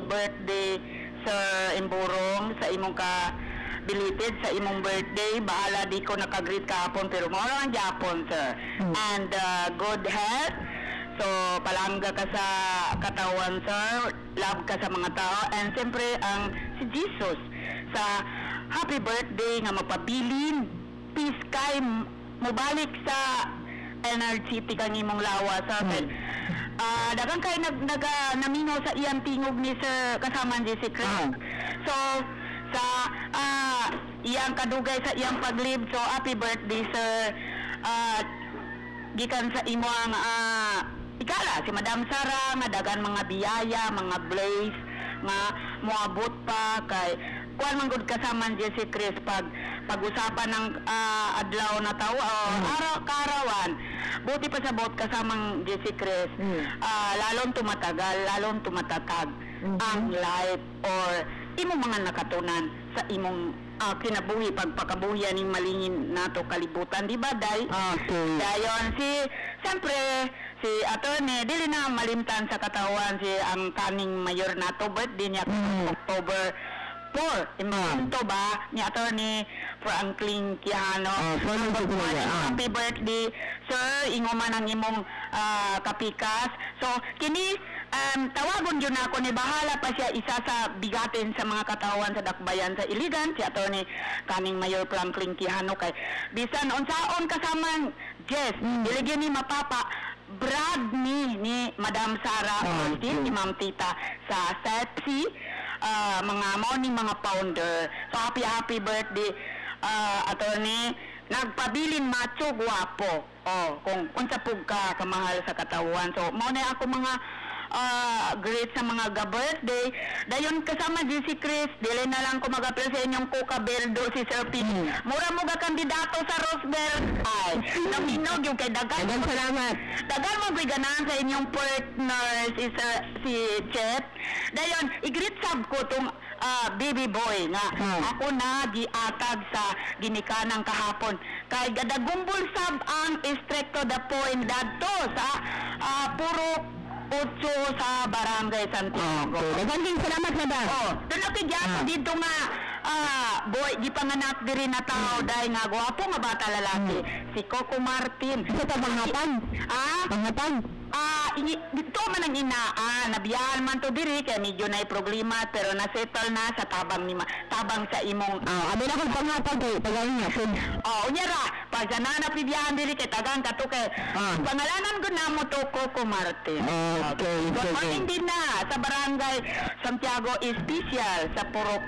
[SPEAKER 8] birthday, Sir Imburong, sa imong belated sa imong birthday. Bahala di ko nakagreet kahapon, pero mao lang ang Japon, sir. And good health. So, palangga ka sa katawan, sir. Love ka sa mga tao. And siyempre, si Jesus, sa happy birthday nga mapabilin, peace kay mubalik sa energy kang imong lawas. Dagang kay naminaw sa iyang tingog ni Sir kasama si Chris. So, sa iyang kadugay sa iyang paglib. So, happy birthday, Sir. Gikan sa imong ikala, si Madam Sara, nga dagan mga biyaya, mga blaze, nga moabot pa kay kuan man gud kasama si Chris pag-usapan ng adlaw na tawo araw-karawan. Buti pa sa bot kasamang si Chris. Lalong tumatagal, lalong tumatatag ang life or imong mga nakatunan sa imong kinabuhi pagpakabuhian ning malingin nato kalibutan, di ba day? Dayon siyempre si attorney dili na malimtan sa katawan si ang kaning mayor nato birthday niya October 4. Imbento ba ni attorney Franklin Quijano? Happy birthday, sir. Ingo man ang imong kapikas. So kini tawagon yun ako ni bahala pa siya isa sa bigatin sa mga katawan sa dakbayan sa Iligan, si attorney kaning Mayor Franklin Quijano kay bisan unsaon kasamang Jess, iligyan ni mapapa Brad ni Madam Sara Ortiz, si Ma'am Tita sa Sepsi, mga morning mga founder. So happy birthday, attorney. Nagpabilin macho guwapo. Kung unsa pug ka kamahal sa katawan. So mao na ako mga greet sa mga ga-birthday. Dayon kasama di si Chris, dili na lang ko mag-apply sa inyong Coca Berdo si Sir P. Mura mo ga kandidato sa Roosevelt. Ay, naminog yung kay Dagan.
[SPEAKER 3] Dagan, salamat.
[SPEAKER 8] Dagan mo ganahan sa inyong partner si Chet. Dayon, i-greet sab ko tong baby boy nga ako na giatag sa ginikanan kahapon. Kay gadagumbol sab ang straight to the point dadto sa puro 8 sa Barangay Santiago.
[SPEAKER 3] Dagan din, salamat, madam.
[SPEAKER 8] Doon nakigyato dito nga, boy, di panganak diri na tao dahil nga gwapo nga bata lalaki. Si Coco Martin.
[SPEAKER 3] Ito pa panghatan. Panghatan.
[SPEAKER 8] Dito man ang inaan, nabiyahan man to diri, kaya medyo na problema, pero nasettle na sa tabang sa imong.
[SPEAKER 3] Abi na kong panghatan kay tagayin niya.
[SPEAKER 8] Unyara, pag sa nanapibiyahan diri kay tagang kato kay, pangalanan ko na mo to Coco Martin.
[SPEAKER 3] Okay.
[SPEAKER 8] Good morning din na sa Barangay Santiago Especial sa Purok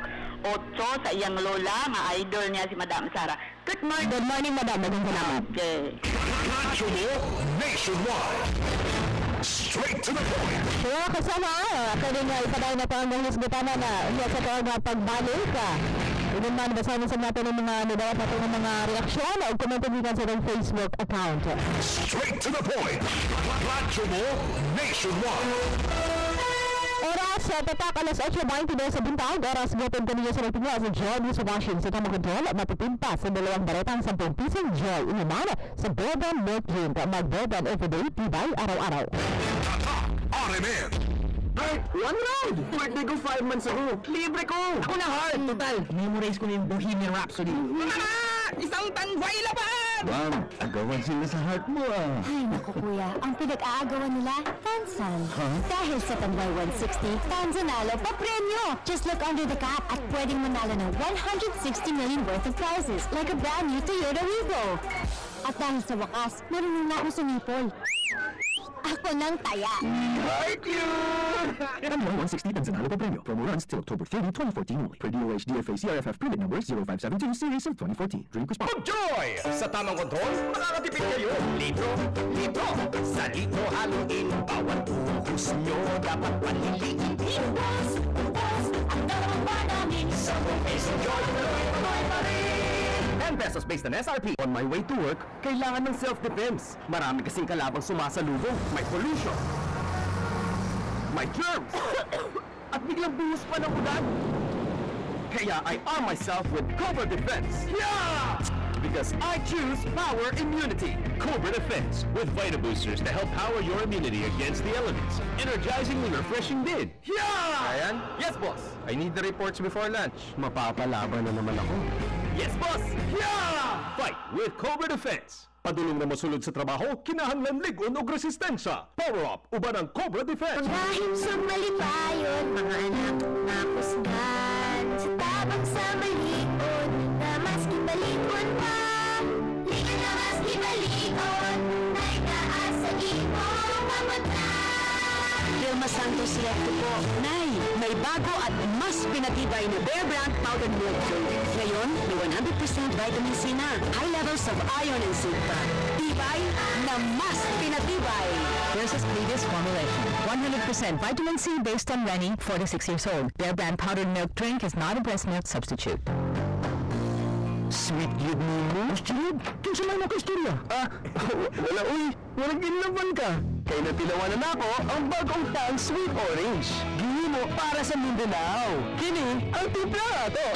[SPEAKER 8] 8 sa iyang lola, nga idol niya si Madam Sara. Good morning.
[SPEAKER 3] Good morning, madam. Magang salamat.
[SPEAKER 8] Okay.
[SPEAKER 4] Radyo mo nationwide. Straight to the point.
[SPEAKER 3] So, kasama, kaya nga ipaday na parang mga hisgutana na sa tawag na pagbalik ka. Ilan man, basahin sa natin ng mga nidawat natin ng mga reaksyon o komento dito sa ating Facebook account.
[SPEAKER 4] Straight to the point. Radyo mo nationwide.
[SPEAKER 3] Oras tatak alas 8:22 sa buntag. Oras gotong kaniya sa natin sa Joy sa Washington. Sa Tamagontrol, matipimpa sa dalawang baretang 10 pisong Joy. Inuman sa Bourbon Milk Drink. Mag-Bourbon everyday, tibay araw-araw.
[SPEAKER 4] RMN.
[SPEAKER 1] Heart, one round! Birthday ko 5 months ago. Libre ko! Ako na, Heart! Total, memorize ko na yung Bohemian Rhapsody. Isang tanbay laban!
[SPEAKER 6] Ma'am, agawan sila sa heart mo
[SPEAKER 5] Ay, naku kuya, ang pinag-aagawan nila, Tansan. Dahil sa Tanbay 160, Tanzanalo pa premyo. Just look under the cap at pwedeng manalo ng 160 million worth of prizes like a brand new Toyota Revo. At dahil sa wakas, marunong na akong sumipol. Ako nang taya.
[SPEAKER 1] Thank you!
[SPEAKER 9] Tanbay 160 Tanzanalo pa premyo. Promo runs till October 30, 2014 only. Per DOH DFA CRFF permit number 0572 series of 2014. Drink responsibly.
[SPEAKER 1] Joy! Sa tamang kontrol, makakatipid kayo. Litro. Sa litro haluin, bawat uhos nyo dapat panliliin. Ubos, ang dalawang bar namin. 10 peso Joy, tuloy pa rin. 10 pesos based on SRP. On my way to work, kailangan ng self-defense. Marami kasing kalabang sumasalubong. May pollution. May germs. At biglang buhos pa ng ulan. Kaya I arm myself with Cobra Defense. Yeah! Because I choose Power Immunity.
[SPEAKER 2] Cobra Defense with Vita Boosters to help power your immunity against the elements. Energizingly refreshing din.
[SPEAKER 1] Yeah!
[SPEAKER 9] Ryan?
[SPEAKER 1] Yes, boss.
[SPEAKER 9] I need the reports before lunch. Mapapalaban na naman ako.
[SPEAKER 1] Yes, boss. Yeah!
[SPEAKER 2] Fight with Cobra Defense.
[SPEAKER 9] Padulong na masulod sa trabaho, kinahanglan ligon o resistensya. Power up, uban ang Cobra Defense.
[SPEAKER 5] Dahil sa malipayon, mga anak nakusgan. Sa tabang sa malikon, na maski balikon pa. Liga na maski balikon, na itaas sa ipong pamunta. Vilma Santos Recto po. Nay, may bago at mas pinatibay na Bear Brand Powdered Milk Drink. Ngayon, may 100% vitamin C na. High levels of iron and zinc pa. Tibay na mas pinatibay.
[SPEAKER 3] Versus previous formulation. 100% vitamin C based on Rennie, 46 years old. Bear Brand powdered milk drink is not a breast milk substitute.
[SPEAKER 9] Sweet yun mo. Sweet? Kinsa lang ako istorya. Wala uy. Walang ginlaban ka. Kaya natilawanan ako ang bagong Tang Sweet Orange. Gihimo para sa Mindanao. Kini ang timpla ato.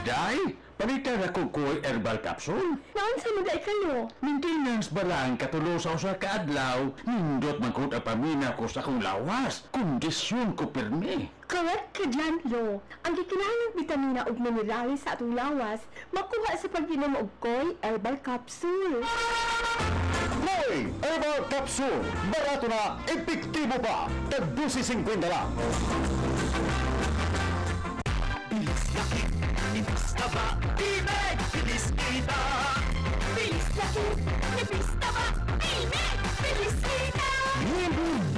[SPEAKER 9] Day, palitan ako ko'y herbal capsule.
[SPEAKER 5] Naan sa mga ikalo?
[SPEAKER 9] Maintenance ba lang katulosaw sa kaadlaw? Nindot magkot ang pamina ko sa akong lawas. Kondisyon ko pirmi.
[SPEAKER 10] Correct ka dyan, Lo. Ang gikinahanglang bitamina ug minerales sa atong lawas, makuha sa pag-inom og koy herbal capsule.
[SPEAKER 9] Hoy! Herbal capsule! Barato na, epektibo pa! Tag-12.50 lang!
[SPEAKER 1] Bilis laki, bilis taba, Bimek, bilis kita. Bilis laki, bilis taba, Bimek, bilis kita.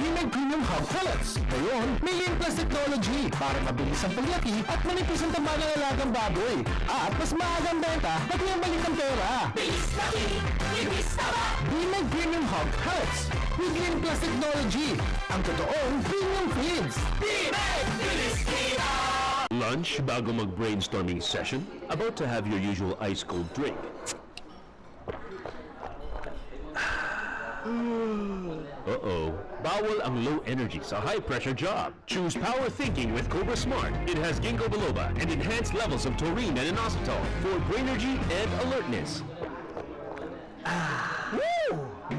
[SPEAKER 9] Bimek Premium Hub Pellets. Ngayon, may lean plus technology para mabilis ang paglaki at manipis ang tamba ng alagang baboy. At mas maagang benta, pag may balik ang pera.
[SPEAKER 1] Bilis laki, bilis taba.
[SPEAKER 9] Bimek Premium Hub Pellets. Goodwin Plus Technology, ang totoong premium feeds.
[SPEAKER 11] Lunch bago mag-brainstorming session? About to have your usual ice-cold drink. Uh-oh. Bawal ang low energy sa high-pressure job. Choose power thinking with Cobra Smart. It has ginkgo biloba and enhanced levels of taurine and inositol for brain-energy and alertness.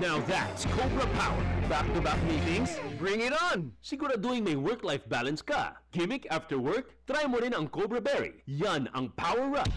[SPEAKER 11] Now that's Cobra Power. Back-to-back meetings? Bring it on! Siguraduhin may work-life balance ka. Gimmick after work? Try mo rin ang Cobra Berry. Yan ang Power Up.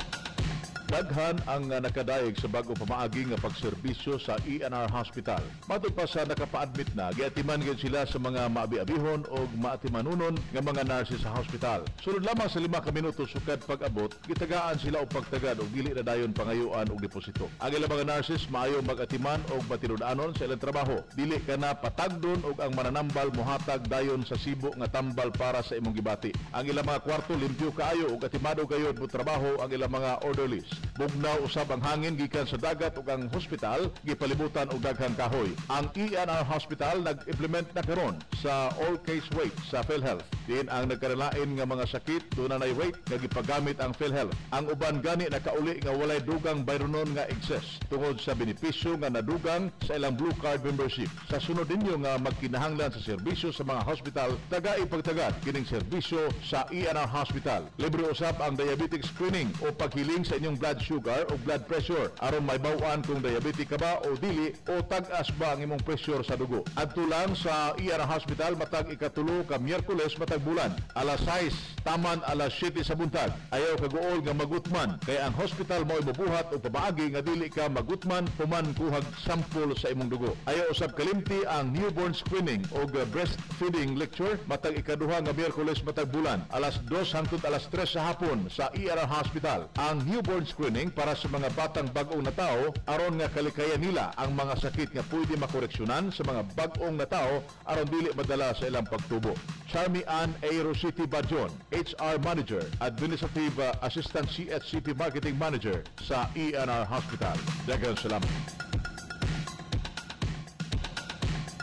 [SPEAKER 12] Daghan ang nakadayeg sa bago pamaagi nga pagserbisyo sa ENR Hospital. Matod pa sa nakapa-admit na, giatiman gid sila sa mga maabi-abihon o maatimanunon nga mga nurses sa hospital. Sunod lamang sa 5 ka minuto sukad pag-abot, gitagaan sila og pagtagad og dili na dayon pangayuan og deposito. Ang ilang mga nurses maayo mag-atiman og matinud-anon sa ilang trabaho. Dili kana patagdon og ang mananambal mohatag dayon sa sibo nga tambal para sa imong gibati. Ang ilang mga kwarto limpyo kaayo og atimado gayud mo trabaho ang ilang mga orderlies. Bugnaw usab ang hangin gikan sa dagat ug ang hospital gipalibutan og daghang kahoy. Ang ENR Hospital nag-implement na karon sa all-case rate sa PhilHealth. Diin ang nagkarelain nga mga sakit dunay rate nga gipagamit ang PhilHealth. Ang uban gani nakauli nga walay dugang bayronon nga excess tungod sa benepisyo nga nadugang sa ilang Blue Card membership. Sa sunod ninyo nga magkinahanglan sa serbisyo sa mga hospital, tagai pagtagad kining serbisyo sa ENR Hospital. Libre usab ang diabetic screening o paghiling sa inyong blood sugar o blood pressure aron may baw-an kung diabetic ka ba o dili o tag-as ba ang imong pressure sa dugo. Adto lang sa ENR Hospital matag ikatulo ka Miyerkules matag bulan, alas 6 taman alas 7 sa buntag. Ayaw kaguol nga magutman kay ang hospital mo ibubuhat o pabaagi nga dili ka magutman human kuhag sample sa imong dugo. Ayaw usab kalimti ang newborn screening o breastfeeding lecture matag ikaduha nga Miyerkules matag bulan, alas 2 hangtod alas 3 sa hapon sa ENR Hospital. Ang newborn screening para sa mga batang bag-ong na tao aron nga kalikayan nila ang mga sakit nga pwede makoreksyonan sa mga bag-ong na tao aron dili madala sa ilang pagtubo. Charmy Ann A. Rositi Badjon, HR Manager, Administrative Assistant CHCP Marketing Manager sa ENR Hospital. Daghang salamat.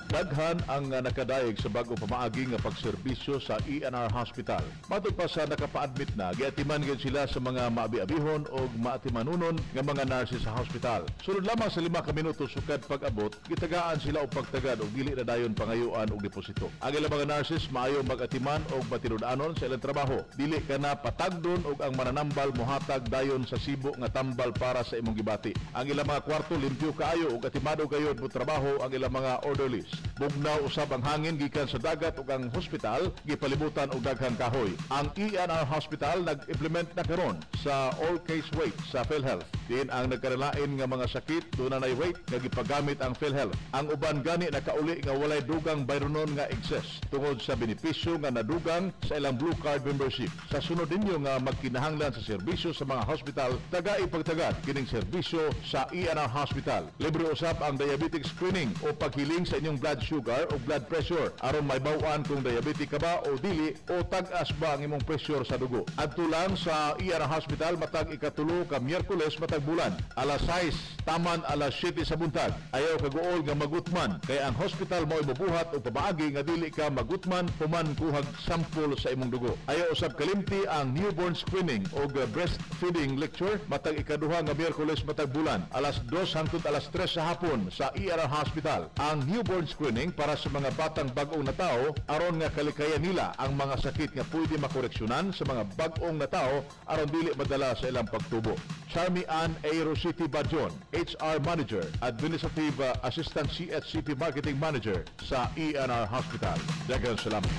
[SPEAKER 12] Daghan ang nakadayeg sa bago pamaagi nga pagserbisyo sa ENR Hospital. Matod pa sa nakapa-admit na, giatiman gid sila sa mga maabi-abihon o maatimanunon nga mga nurses sa hospital. Sunod lamang sa 5 ka minuto sukad pag-abot, gitagaan sila og pagtagad og dili na dayon pangayuan og deposito. Ang ilang mga nurses maayo mag-atiman og matinud-anon sa ilang trabaho. Dili kana patagdon og ang mananambal mohatag dayon sa sibo nga tambal para sa imong gibati. Ang ilang mga kwarto limpyo kaayo og atimado gayud mo trabaho ang ilang mga orderlies. Bugnaw usab ang hangin gikan sa dagat ug ang hospital gipalibutan og daghang kahoy. Ang ENR Hospital nag-implement na karon sa all-case rate sa PhilHealth. Diin ang nagkarelain nga mga sakit dunay rate nga gipagamit ang PhilHealth. Ang uban gani nakauli nga walay dugang bayronon nga excess tungod sa benepisyo nga nadugang sa ilang Blue Card membership. Sa sunod ninyo nga magkinahanglan sa serbisyo sa mga hospital, tagai pagtagad kining serbisyo sa ENR Hospital. Libre usab ang diabetic screening o paghiling sa inyong blood sugar o blood pressure aron may baw-an kung diabetic ka ba o dili o tag-as ba ang imong pressure sa dugo. Adto lang sa ENR Hospital matag ikatulo ka Miyerkules matag bulan, alas 6 taman alas 7 sa buntag. Ayaw kaguol nga magutman kay ang hospital mo ibubuhat o pabaagi nga dili ka magutman human kuhag sample sa imong dugo. Ayaw usab kalimti ang newborn screening o breastfeeding lecture matag ikaduha nga Miyerkules matag bulan, alas 2 hangtod alas 3 sa hapon sa ENR Hospital. Ang newborn screening para sa mga batang bag-ong na tao aron nga kalikayan nila ang mga sakit nga pwede makoreksyonan sa mga bag-ong na tao aron dili madala sa ilang pagtubo. Charmy Ann A. Rositi Badjon, HR Manager, Administrative Assistant CHCP Marketing Manager sa ENR Hospital. Daghang salamat.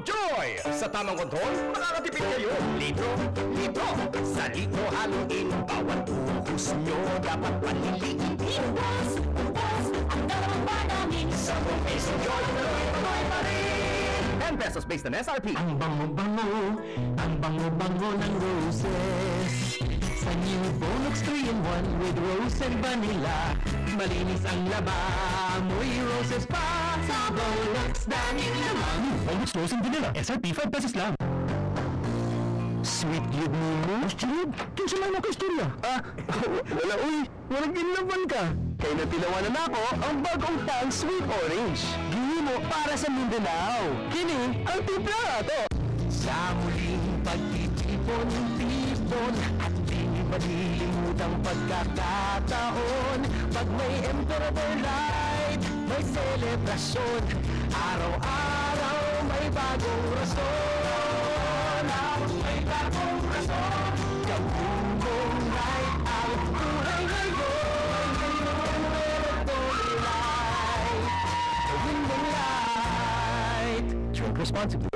[SPEAKER 1] Joy! Sa tamang kontrol, makakatipid kayo. Litro, sa litro haluin bawat uhos nyo dapat panliliin. Ubos, ang dalawang bar namin. 10 peso Joy, tuloy pa rin. 10 pesos based on SRP.
[SPEAKER 2] Ang bango-bango ng roses. Sa new Bonux 3-in-1 with rose and vanilla. Malinis ang laba, amoy roses pa. Sa Bonux daming lamang.
[SPEAKER 9] Bonux rose and vanilla, SRP 5 pesos lang. Sweet yun mo? Sweet? Kung saan lang ako istorya? Wala uy, walang inlaban ka. Kay natilawanan ako ang bagong Tang Sweet Orange. Gihimo para sa Mindanao. Kini ang timpla nato.
[SPEAKER 2] Sa muling pagtitipon-tipon at di malilimutang pagkakataon. Pag may Emperor Light, may selebrasyon. Araw-araw may bagong rason. May bagong rason. Gawin mong right ang buhay ngayon. Emperor Light. Gawin mong light. Drink responsibly.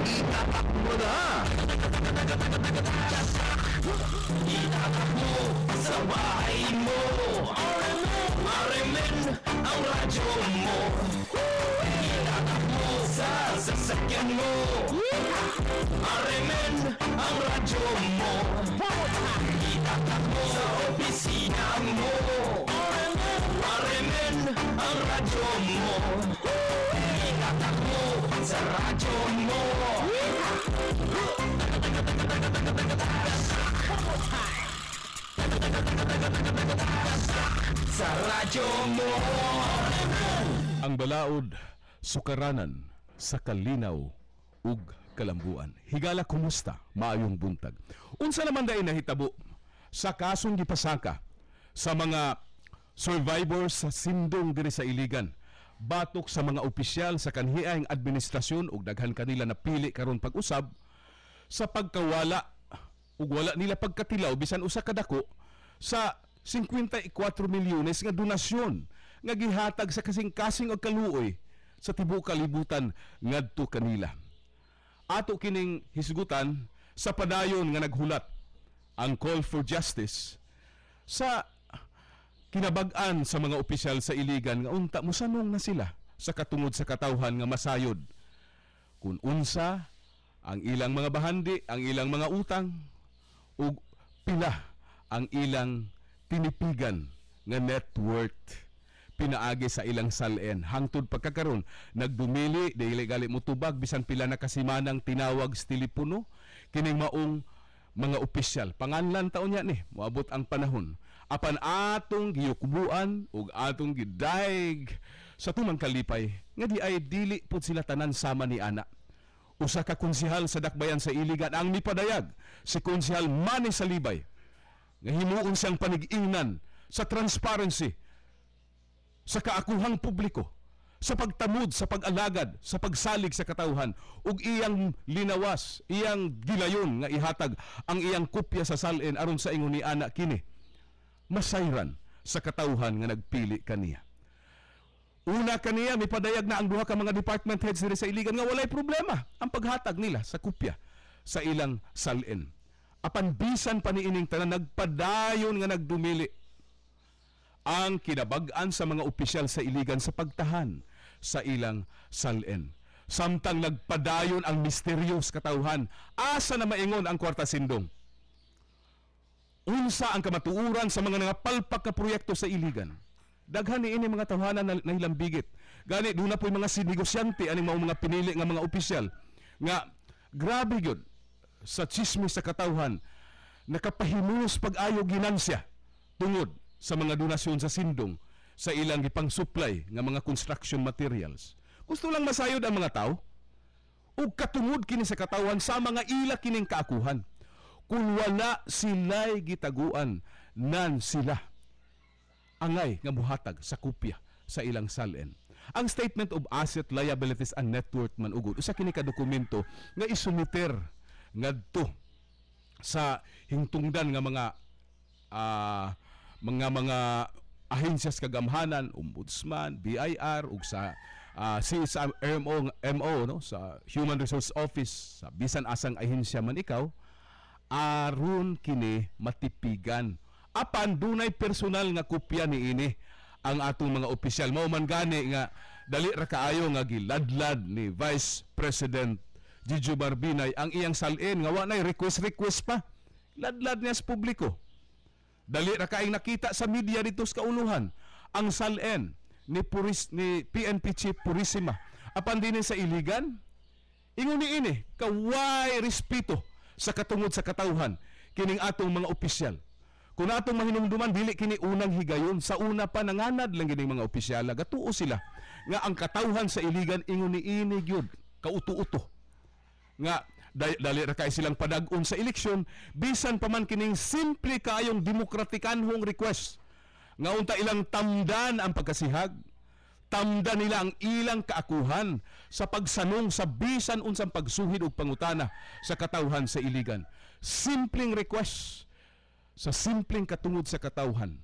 [SPEAKER 2] Itatak mo na! Itatak mo sa bahay mo. Arimin ang radyo mo. Itatak mo sa sasakyan mo. Arimin ang radyo mo. Itatak mo sa opisina mo. Arimin ang radyo mo. Itatak mo sa radyo mo. Sa radyo mo.
[SPEAKER 11] Ang balaod, sukaranan, sa kalinaw, ug kalambuan. Higala kumusta, maayong buntag. Unsa naman dahil nahitabo sa kasong gipasaka sa mga survivors sa sindong diri sa Iligan, batok sa mga opisyal sa kanhiayang administrasyon ug daghan kanila napili karon pag-usab sa pagkawala ug wala nila pagkatilaw bisan usa ka dako sa 54 milyones nga donasyon nga gihatag sa kasing-kasing og kaluoy sa tibuok kalibutan ngadto kanila. Ato kining hisgutan sa padayon nga naghulat ang call for justice sa kinabag-an sa mga opisyal sa Iligan nga unta mosanong na sila sa katungod sa katawhan nga masayod kung unsa ang ilang mga bahandi, ang ilang mga utang ug pila ang ilang tinipigan nga net worth pinaagi sa ilang salen. Hangtod pagkakaron nagdumili dili gali mo tubag bisan pila na kasimanang tinawag sa telepono kining maong mga opisyal. Panganlan taon niya ni moabot ang panahon apan atong giyukbuan ug atong gidaig sa tumang kalipay nga di ay dili pud sila tanan sama ni ana. Usa ka konsehal sa Dakbayan sa Iligan ang mipadayag si Konsehal Manny Salibay nga himuon siyang panig-ingnan sa transparency sa kaakuhang publiko, sa pagtamod, sa pag-alagad, sa pagsalig sa katawhan ug iyang linawas, iyang gilayon nga ihatag ang iyang kopya sa salen aron sa ingon ni ana kini masayran sa katawhan nga nagpili kaniya. Una kaniya mipadayag na ang duha ka mga department heads diri sa Iligan nga walay problema ang paghatag nila sa kopya sa ilang salen. Apan bisan pa niining tanan nagpadayon nga nagdumili ang kinabag-an sa mga opisyal sa Iligan sa pagtahan sa ilang salen. Samtang nagpadayon ang misteryos katawhan, asa na maingon ang kwarta sindong? Unsa ang kamatuuran sa mga nangapalpak na proyekto sa Iligan? Daghan ni ini mga tawhanan na hilambigit. Gani doon na po yung mga sinegosyante aning mga pinili nga mga opisyal nga grabe gyud sa chismis sa katawhan nakapahimulos pag-ayo ginansya tungod sa mga donasyon sa sindong sa ilang gipang-supply nga mga construction materials. Gusto lang masayod ang mga tao ug katungod kini sa katawhan sa mga ila kining kaakuhan. Kung wala sila'y gitaguan nan sila angay nga muhatag sa kopya sa ilang salen. Ang Statement of Asset, Liabilities and Net Worth man ugod usa kini ka dokumento nga isumiter ngadto sa hingtungdan nga mga ahensyas kagamhanan, Ombudsman, BIR ug sa CSMO no, sa Human Resource Office, sa bisan asang ahensya man ikaw, aron kini matipigan. Apan dunay personal nga kopya niini ang atong mga opisyal. Mao man gani nga dali ra kaayo nga giladlad ni Vice President Gigi Barbinay ang iyang salen nga wa nay request pa. Ladlad niya sa publiko. Dali ra kaayong nakita sa media dito sa kauluhan ang salen ni PNP Chief Purisima. Apan din sa Iligan, ingon niini kaway respeto sa katungod sa katawhan kining atong mga opisyal.
[SPEAKER 13] Kung atong mahinumduman, dili kini unang higayon. Sa una pa, nanganad lang gining mga opisyala. Gatuo sila nga ang katawhan sa Iligan ingon ni ini gyud kauto-uto. Nga dali ra kay silang padag-on sa eleksyon, bisan pa man kining simple kayong demokratikanhong request. Nga unta ilang tamdan ang pagkasihag, tamdan nila ang ilang kaakuhan sa pagsanong sa bisan unsang pagsuhid og pangutana sa katawhan sa Iligan. Simpleng request sa simpleng katungod sa katawhan,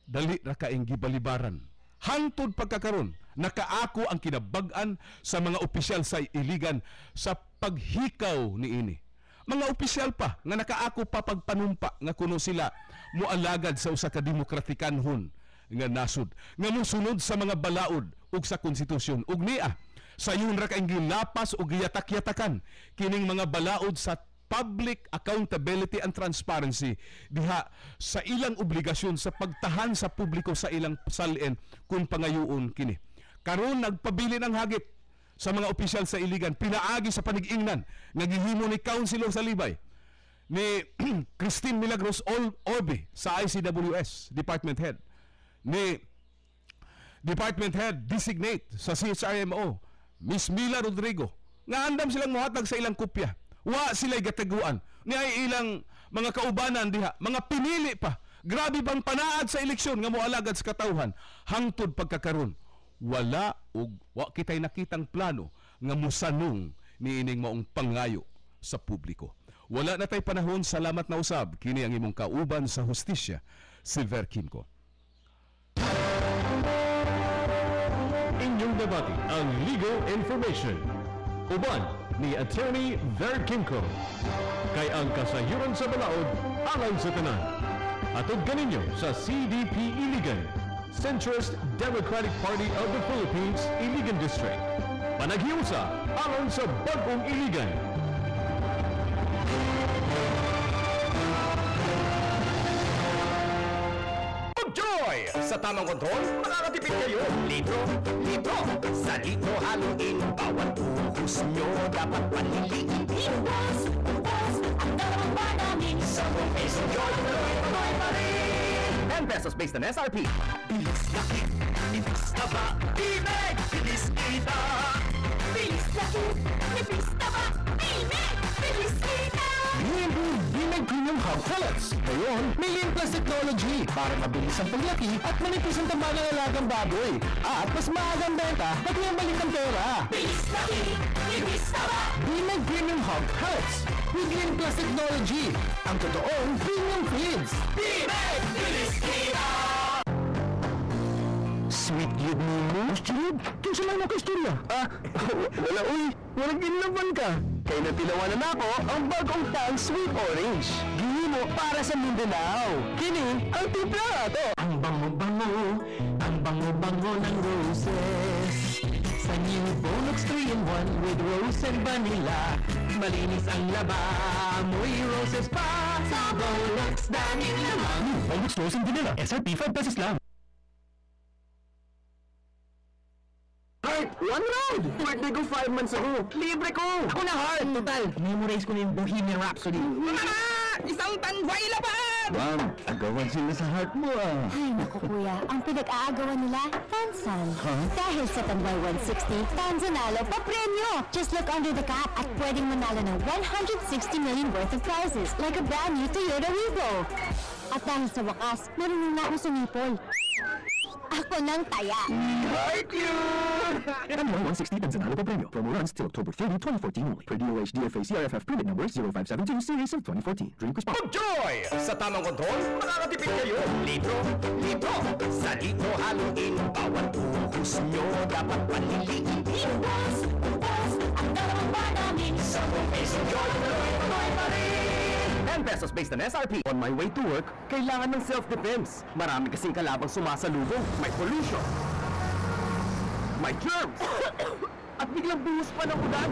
[SPEAKER 13] dali ra kaing gibalibaran. Hangtod pagkakaron, nakaako ang kinabag-an sa mga opisyal sa Iligan sa paghikaw ni ini. Mga opisyal pa nga nakaako pa pagpanumpa nga kuno sila mualagad sa usa ka demokratikanhon nga nasud, nga mosunod sa mga balaod ug sa konstitusyon. Ug niya, sayon ra kaing gilapas ug giyatak-yatakan kining mga balaod sa public accountability and transparency diha sa ilang obligasyon sa pagtahan sa publiko sa ilang salin kung pangayoon kini. Karon nagpabili ng hagit sa mga opisyal sa Iligan, pinaagi sa panig-ingnan nagihimo ni Councilor Salibay ni Christine Milagros Orbe sa ICWS Department Head, ni Department Head Designate sa CHRMO Miss Mila Rodrigo, nga andam silang muhatag sa ilang kopya. Wa sila'y gataguan. Ni ay ilang mga kaubanan diha, mga pinili pa. Grabe bang panaad sa eleksyon nga moalagad sa katawhan. Hangtod pagkakaron, wala ug wa kitay nakitang plano nga musanong ni ining maong pangayo sa publiko. Wala na tay panahon, salamat na usab. Kini ang imong kauban sa hustisya, Silver Kimco.
[SPEAKER 11] Inyong debate ang legal information. Uban ni Attorney Ver Kimco. Kay ang kasayuran sa balaod alang sa tanan. Atod kaninyo sa CDP Iligan, Centrist Democratic Party of the Philippines, Iligan District. Panaghiusa alang sa Bagong Iligan.
[SPEAKER 1] Joy! Sa tamang kontrol, makakatipid kayo. Litro, sa litro haluin. Bawat uhos nyo, dapat panliliin. Ubos, ang dalawang bar namin. 10 peso Joy, tuloy pa rin. 10 pesos based on SRP. Bilis laki, bilis taba. Bimeg, bilis kita. Bilis laki, bilis taba. Bimeg, bilis kita.
[SPEAKER 9] Bimeg Premium Hub Pellets. Ngayon, may lean plus technology para mabilis ang paglaki at manipis ang tamba ng alagang baboy. At mas maagang benta, pati ang balik ang pera.
[SPEAKER 1] Bilis laki, bilis taba.
[SPEAKER 9] Bimeg Premium Hub Pellets with lean plus technology. Ang totoong premium feeds.
[SPEAKER 1] Bimeg, bilis kita.
[SPEAKER 9] Sweet yun mo? Sweet? Kaya sila mo ka istorya? Wala uy. Walang ginlaban ka. Kaya natilawanan ako ang bagong Tang Sweet Orange. Gihimo para sa Mindanao. Kini ang timpla ato.
[SPEAKER 2] Ang bango-bango ng roses. Sa new Bonux 3-in-1 with rose and vanilla. Malinis ang laba, amoy roses pa. Sa Bonux, daming lamang.
[SPEAKER 11] Bonux Rose and Vanilla, SRP 5 pesos lang.
[SPEAKER 9] Heart, one round! Birthday ko 5 months ago. Libre ko! Ako na, Heart! Total, memorize ko na yung Bohemian Rhapsody.
[SPEAKER 1] Isang tanway laban!
[SPEAKER 9] Ma'am, agawan sila sa heart mo
[SPEAKER 5] Ay, naku kuya, ang pinag-aagawan nila, Tansan. Dahil sa Tanway 160, Tanzanalo pa premyo. Just look under the cap at pwedeng manalo ng 160 million worth of prizes like a brand new Toyota Revo. At dahil sa wakas, marunong na ako sumipol. Ako nang taya.
[SPEAKER 9] Like you!
[SPEAKER 11] Tanway 160 Tanzanalo pa premyo. Promo runs till October 30, 2014 only. Per DOH DFA CRFF permit number 0572 series of 2014. Drink responsibly.
[SPEAKER 1] Joy! Sa tamang kontrol, makakatipid kayo. Litro, sa litro haluin. Bawat uhos nyo, dapat panliliin. Ubos, ang dalawang bar namin. 10 peso Joy, tuloy pa rin. 10 pesos based on SRP.
[SPEAKER 9] On my way to work, kailangan ng self-defense. Marami kasing kalabang sumasalubong. May pollution. May germs. At biglang buhos pa ng ulan.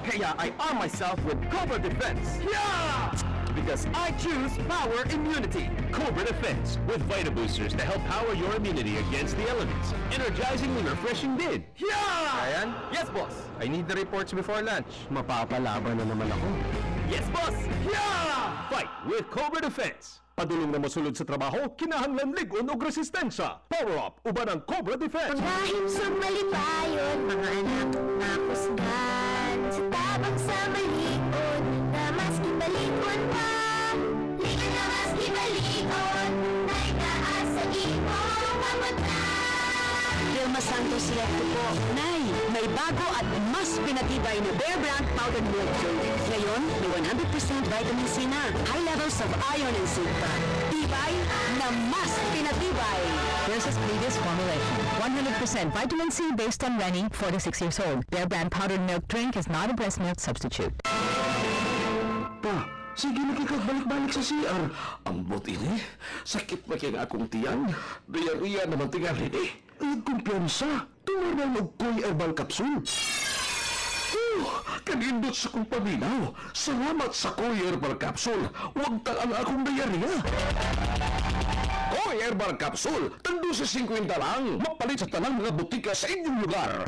[SPEAKER 9] Kaya I arm myself with Cobra Defense. Yeah! Because I choose Power Immunity.
[SPEAKER 11] Cobra Defense with Vita Boosters to help power your immunity against the elements. Energizingly refreshing din.
[SPEAKER 9] Yeah! Ryan? Yes, boss. I need the reports before lunch. Mapapalaban na naman ako. Yes, boss! Yeah!
[SPEAKER 11] Fight with Cobra Defense. Padulong na masulod sa trabaho, kinahanglan ligon o resistensya. Power up, uban ang Cobra Defense.
[SPEAKER 5] Dahil sa malipayon, mga anak nakusgan. Sa tabang sa malikod, na maski balikon pa. Liga na maski balikon, na itaas sa iyong pamutan.
[SPEAKER 14] Vilma Santos Recto po. Nay, may bago at mas pinatibay na Bear Brand Powdered Milk Drink. Ngayon, may 100% vitamin C na. High levels of iron and zinc pa. Tibay na mas pinatibay. Versus previous formulation. 100% vitamin C based on Rennie, 4 to 6 years old. Bear Brand Powdered Milk Drink is not a breast milk substitute.
[SPEAKER 9] Pa, sige nakikagbalik-balik sa CR. Ang buti ni, sakit pa kaya akong tiyan. Diarrhea naman tingan rin eh. Ay, kumpiyansa. Tumaral mo ko'y herbal capsule. Kanindot sa kong paminaw. Salamat sa Koy Herbal Capsule. Huwag taang akong diarrhea. Koy Herbal Capsule. Tando sa 50 lang. Mapalit sa tanang mga butika sa inyong lugar.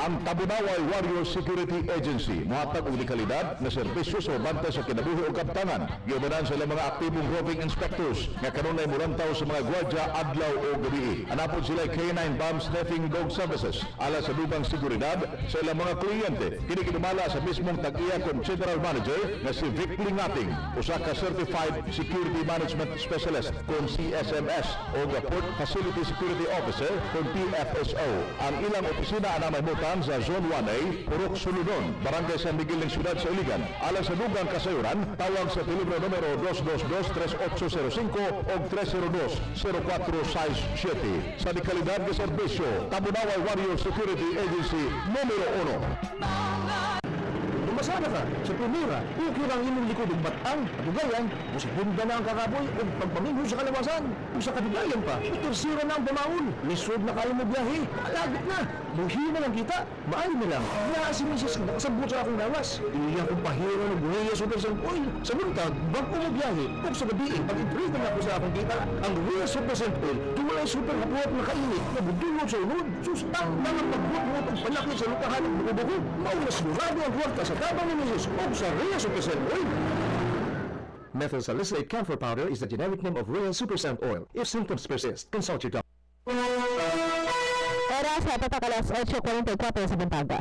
[SPEAKER 12] Ang Tabunaway Warrior Security Agency mohatag og legalidad na serbisyo sa bantay sa kinabuhi ug kaptangan. Giubanan sa ilang mga aktibong roving inspectors nga kanunay murantaw sa mga gwardya adlaw o gabi. Anapod sila K9 Bomb Sniffing Dog Services ala sa dubang seguridad sa ilang mga kliyente. Kini kinumala sa mismong tag-iya kon General Manager na si Vic Lingating, usa ka Certified Security Management Specialist kon CSMS o Port Facility Security Officer kon PFSO. Ang ilang opisina ana may mutan sa Zone 1A, Purok Suludon, Barangay San Miguel ng Siyudad sa Iligan. Alang sa dugang kasayuran, tawag sa telebro numero 222-3805 o 302-0467. Sa dekalidad de serbisyo, Tabunaway Warrior Security Agency numero 1.
[SPEAKER 9] Masana ka sa primera, ukir ang inyong likod ng batang, kadugayan, o sa bunda na ang kakaboy o pagpaminho sa kalawasan, o sa kadugayan pa, itursira na ang pamaon, lisod na kayo mo biyahe, alagit na, buhi na lang kita, maayo na lang, wala si Mrs. na kasabot sa akong lawas, iniya kong pahira ng buhay sa Supersan Oil, sa buntag, bago mo biyahe, o sa gabi, pag-improve na ako sa akong kita, ang Real Supersan Oil, tuwalay super kapuhat na kainit, na budulog sa unod, sustang na ang pagbuot mo pag panakit sa lupahan ng buko-buko, mauna sigurado ang kwarta sa tabang ni Mrs. o sa Real Supersan Oil. Methyl salicylate camphor powder is the generic name of Real Supersan Oil. If symptoms persist, consult your doctor.
[SPEAKER 3] Oras na patakalas 8:44 sa Bantaga.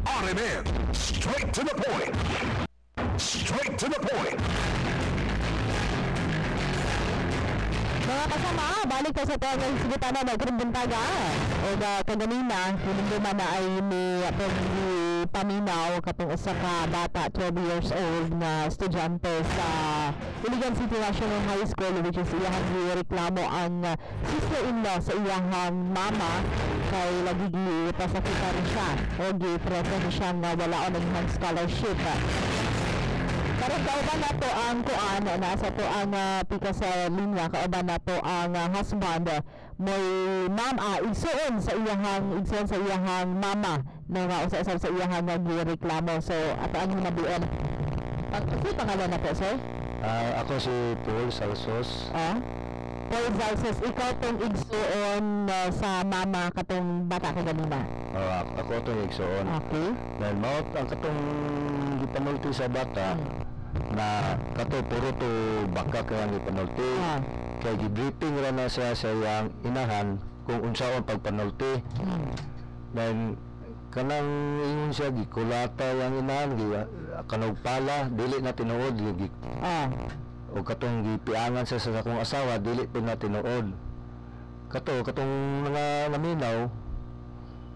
[SPEAKER 4] RMN, straight to the point. Straight to the point.
[SPEAKER 3] Mga kasama, balik pa sa tuwang sibutana na Bantaga. O kaganina, hinumduma na ay ni paminaw katong usa ka bata 12 years old na estudyante sa Iligan City National High School, which is iyahang reklamo ang sister-in-law sa iyahang mama kay lagigi pasakitan siya o gi-threaten siya nga wala o ng scholarship. Pero kauban na po ang kuan, nasa po ang pika sa linya, kauban na po ang husband, may igsoon sa iyahang mama na usa-usa sa iyahang gireklamo. So ato ang hinabion. Ano pangalan na po, sir?
[SPEAKER 6] Ako si Paul Salsos.
[SPEAKER 3] Paul Salsos, ikaw tong igsoon sa mama katong bata ko ganina.
[SPEAKER 6] Ako tong igsoon.
[SPEAKER 3] Okay.
[SPEAKER 6] Dahil maot ang katong gipanulti sa bata na kato puro to baka kaya gipanulti. Kaya gibriefing ra na siya sa iyang inahan kung unsaon pagpanulti. Dahil kanang ingon siya gikulata yang inahan kanog pala dili na tinuod o katong gipiangan sa akong asawa dili po na tinuod katong mga naminaw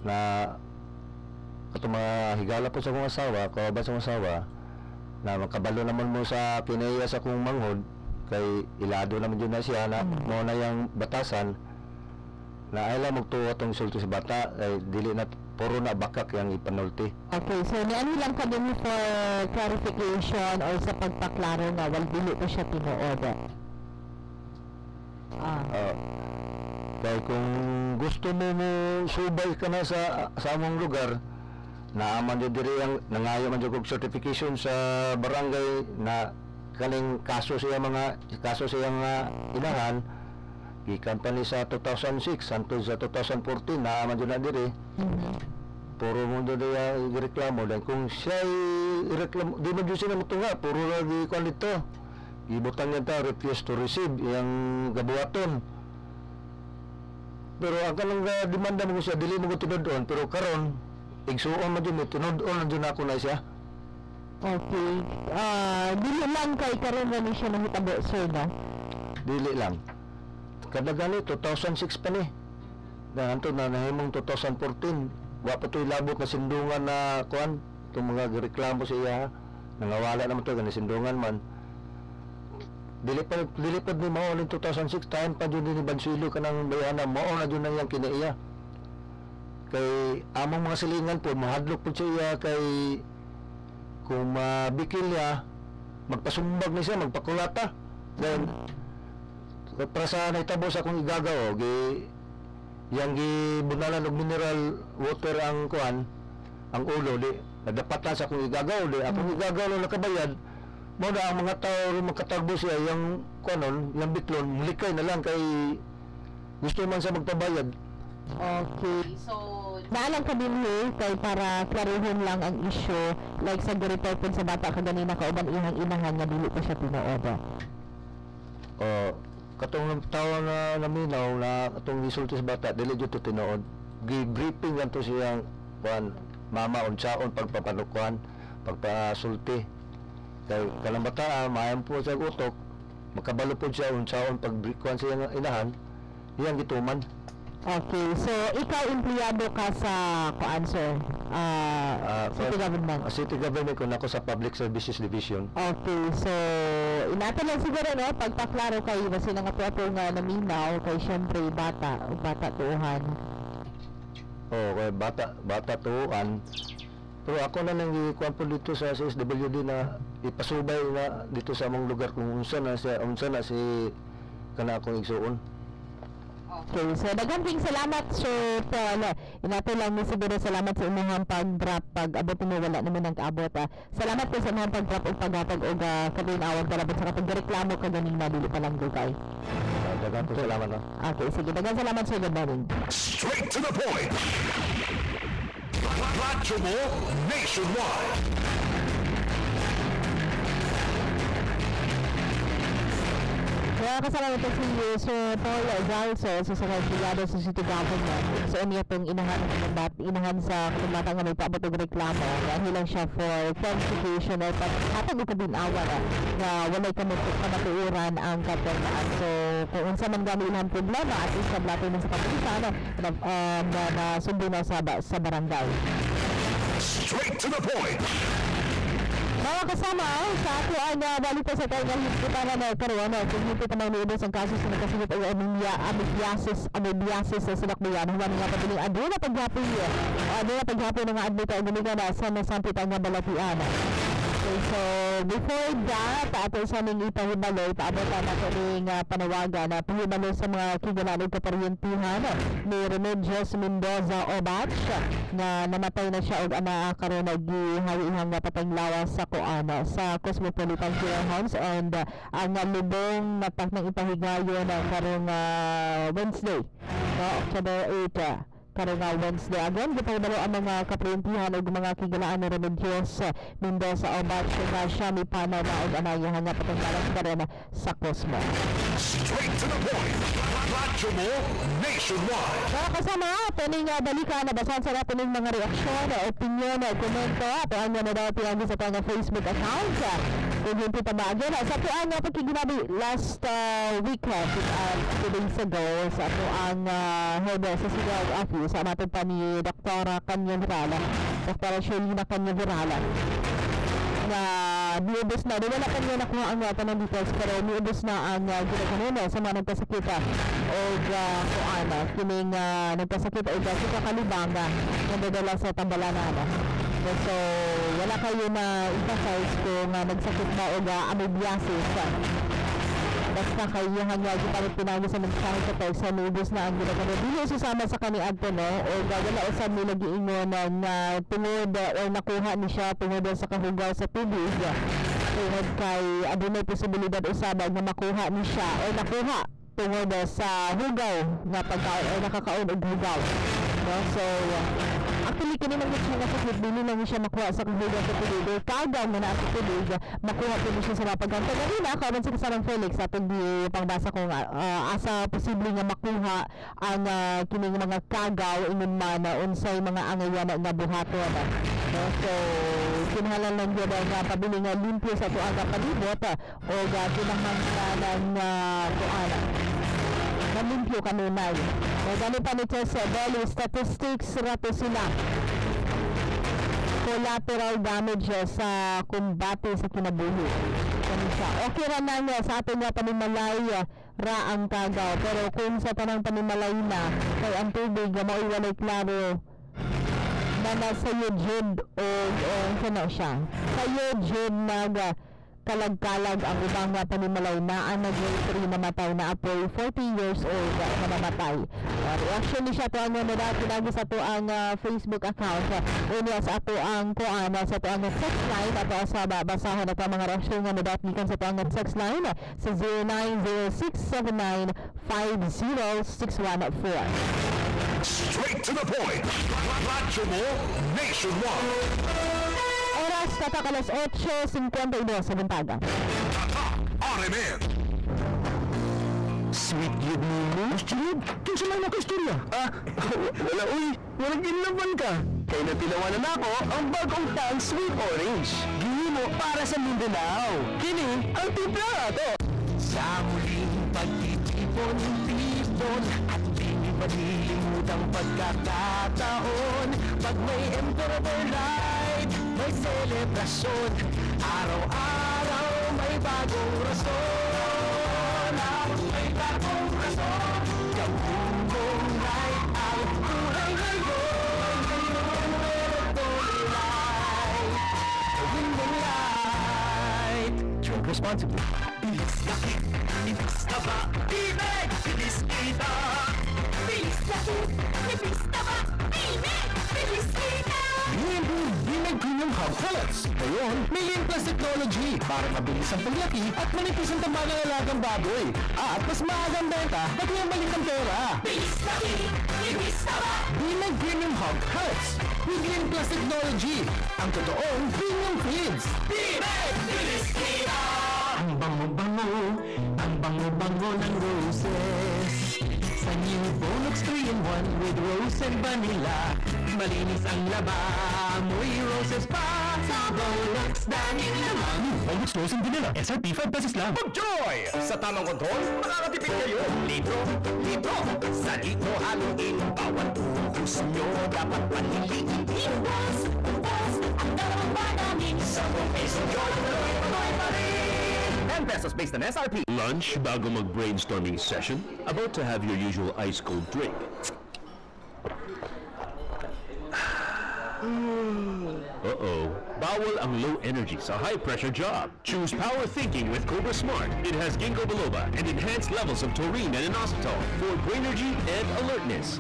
[SPEAKER 6] na katong mga higala po sa akong asawa kawaban sa akong asawa na makabalo naman mo sa kinaya sa akong manghod kay ilado naman yun na siya na mo na yung batasan na ay lang magtuwa itong sulto sa bata ay dili na puro na bakak yung ipanulti.
[SPEAKER 3] Okay, so niano lang kami for clarification or sa pagpaklaro nga wal dili po siya tinuod.
[SPEAKER 6] Dahil kung gusto mo subay ka na sa among lugar, naaman yun diri ang nangayo man yung certification sa barangay na kaning kaso siya mga inahan gikan pa ni sa 2006 hangtod sa 2014 naaman dyan na diri. Puro mo doon i-reklamo dan kung siya i-reklamo di man dyan siya mutunga puro lagi kuan dito ibutang niya ta refuse to receive yang gabuhaton. Pero ang kanang demanda mo siya dili mo ko tinudon pero karon igsuon man dyan tinudon na dyan ako na siya.
[SPEAKER 3] Okay. Dili lang kay karon na ni siya nahitabo, sir, no?
[SPEAKER 6] Dili lang. Kada gani 2006 pa ni. Ganto na nahimong 2014. Wa pa to'y labot na sindungan na kuan, itong mga reklamo sa iya. Nangawala naman to gani sindungan man. Dili pa ni mao ning 2006 time pa jud ni Bansilo kanang bayana mao na jud na yang kinaiya. Kay among mga silingan po mahadlok po siya kay kung mabikil niya, magpasumbag na siya, magpakulata. Then, para sa naitabo sa akong igagaw, yang gibunalan og mineral water ang kuan, ang ulo, di, nadapatan sa akong igagaw, di, akong igagaw lang nakabayad, mo na ang mga tao magkatagbo siya, yung kuanon, yung bitlon, mulikay na lang kay gusto man siya magpabayad.
[SPEAKER 3] Okay, so naalang ka din kay para klarihon lang ang issue like sa report sa bata kaganina kauban ihang inahan nga dili pa siya tinuod.
[SPEAKER 6] Katong tawa na naminaw na katong resulta sa bata dili jud to tinuod. Gi-briefing lang to siyang kuan mama unsaon pagpapanukuan, pagpasulti. Kay kanang bata maayon po sa utok, makabalo po siya unsaon pag-kuan siya inahan, iyang gituman.
[SPEAKER 3] Okay, so ikaw empleyado ka sa kuan, sir? City government?
[SPEAKER 6] City government ko na ako sa Public Services Division.
[SPEAKER 3] Okay, so inato lang siguro, no? Pagpaklaro kayo na sila nga po nga naminaw kay syempre bata tuuhan.
[SPEAKER 6] Kay bata tuuhan. Pero ako na nang ikuan po dito sa CSWD na ipasubay na dito sa among lugar kung unsa na si kana akong igsuon.
[SPEAKER 3] Okay, so daghang salamat, Sir Paul. Inato lang mo siguro salamat sa imong pag-drop pag-abot mo wala naman ang kaabot. Salamat po sa imong pag-drop o paghatag og kalinawag palabot sa pagreklamo kaganina dili pa lang dugay.
[SPEAKER 6] Daghang salamat.
[SPEAKER 3] Okay, sige, daghang salamat, Sir. Good morning.
[SPEAKER 4] Straight to the point. Radyo mo nationwide.
[SPEAKER 3] Kaya kasama ito si Sir Paul Zalso sa Secretariado sa City Government. So, niya itong inahan sa katumbata nga may paabot og reklamo. Dahil lang siya for constitution or patag ukabinawa na walay kamatuuran ang katunaan. So, kung unsa man gani ilang problema at isa blato na sa kapulisan na sundo na sa barangay.
[SPEAKER 4] Straight to the point.
[SPEAKER 3] Mga kasama, sa ato ang balita sa tayo ng higpitan na karoon, kung higpit naman niubos ang kaso sa nagkasunod ay amibiasis sa sinakbayan. Huwag nga patuloy, ado na paghapon ng admita ang gumiga na sa nasampit ang balatian. Okay, so before that, ato sa aming ipahibaloy, paabotan nato ng panawagan na pahibaloy sa mga kigalanog kaparyentihan ni Remedios Mendoza Obach na namatay na siya og ana karon nagihayihang patayng lawas sa kuana sa Cosmopolitan Funeral Homes and ang lubong na ng ipahigayon karong Wednesday, October 8. Karong Wednesday again, gipahibalo ang mga kaparyentihan o mga kigalaan ni Remedios Mendoza Obach na siya may pana na og anayahan nga patungkalan karon sa Cosmo.
[SPEAKER 4] Straight to the point. Radyo mo nationwide.
[SPEAKER 3] Mga kasama, pining balikan na basahan sa natin ng mga reaksyon, opinion, komento at ang na daw pinagi sa tanga Facebook account. Kung hindi pa bagay na sa tuang pagkiginabi last week 2 days ago sa tuang head sa City Office sa matod pa ni Dr. Kanya Virala, Dr. Shelina Kanya Virala na niubos na, wala kanya nakuha ang tanong details pero niubos na ang ginaganina sa mga nagkasakita o kuana kining nagkasakita o sa kalibang na nadadala sa Tambalanana. So wala kayo na emphasize kung nagsakit na o amibiasis. Basta kayo hanggang kita pinagi sa mensahe sa text sa niubos na ang ginagawa. Dili susama sa kaniadto no o wala usab nila giingon na tungod o nakuha ni siya tungod sa kahugaw sa tubig. Tungod kay adunay posibilidad usab na makuha ni siya o nakuha tungod sa hugaw nga pagkaon ay nakakaon og hugaw. No? So, actually kini man siya nga sakit, dili lang siya makuha sa hugaw sa tulig. Kagaw nga na sa tulig, makuha po siya sa mapagkanta. Ganina, kauban sa kasarang Felix, atong di pangbasa ko nga, asa posible nga makuha ang kining mga kagaw ingon man unsay mga angayan nga buhaton. No? So, kinahanglan lang yun nga pabili nga limpyo sa tuang nga palibot o kinahanglan tuan na limpyo kanunay. O gani pa nito sa Delhi statistics rato sila collateral damage sa kumbate sa kinabuhi. Okay ra na nga sa ating nga panimalay ra ang kagaw, pero kung sa tanang panimalay na kay ang tubig nga mao'y walay klaro na nasa yun o ano siya kayo dyan kalagkalag ang ibang panimalay na ang nag-3 namatay na apoy 40 years old na namatay. Reaction ni siya to ang nadati lagi sa to ang Facebook account unya sa ato ang kuan sa to ang text line ato sa babasahan ato mga reaksyon nga nadati kan sa to ang text line sa 090679506114.
[SPEAKER 4] Straight to the point. Radyo mo nationwide.
[SPEAKER 3] Oras katakalas 8:52 sa Buntaga.
[SPEAKER 4] RMN.
[SPEAKER 9] Sweet yun mo? Sweet? Kung saan lang naka-istorya? Wala uy. Walang inlaban ka. Kaya natilawanan ako ang bagong tang Sweet Orange. Gini mo para sa Mindanao. Kini ang timpla ato.
[SPEAKER 2] Sa muling pagtitipon-tipon at di malilimutang pagkakataon. Pag may Emperor Night, may selebrasyon. Araw-araw may bagong rason. May bagong rason. Gawin mong right ang buhay ngayon. Meron tuloy right. Gawin mong right.
[SPEAKER 9] Drink responsibly.
[SPEAKER 2] Bilis laki, bilis taba, Bimeg, bilis kita. Bilis laki, bilis taba, Bimeg, bilis kita.
[SPEAKER 9] Bimeg Premium Hub Pellets. Ngayon, may Limplas Technology para mabilis ang paglaki at manipis ang tamba ng alagang baboy. At mas maagang benta, pati ang balik ang pera.
[SPEAKER 2] Bilis laki, bilis taba.
[SPEAKER 9] Bimeg Premium Hub Pellets with Limplas Technology. Ang totoong premium feeds.
[SPEAKER 2] Bimeg, bilis kita. Ang bango-bango, ang bango-bango ng roses. Sa new Bonux 3-in-1 with rose and vanilla. Malinis ang laba, amoy roses pa. Sa Bonux daming laman.
[SPEAKER 9] Bonux Rose and Vanilla, SRP 5 pesos lang.
[SPEAKER 1] Mag-joy! Sa tamang kontrol, makakatipid kayo. Litro, litro. Sa litro haluin, bawat uhos nyo dapat paniliin.
[SPEAKER 2] Iwas, iwas, ang dalawang ba namin.
[SPEAKER 1] Sa peso yun, tuloy pa rin.
[SPEAKER 11] 10 pesos based on SRP. Lunch bago mag-brainstorming session? About to have your usual ice-cold drink. Uh-oh. Bawal ang low energy sa high-pressure job. Choose power thinking with Cobra Smart. It has ginkgo biloba and enhanced levels of taurine and inositol for brain energy and alertness.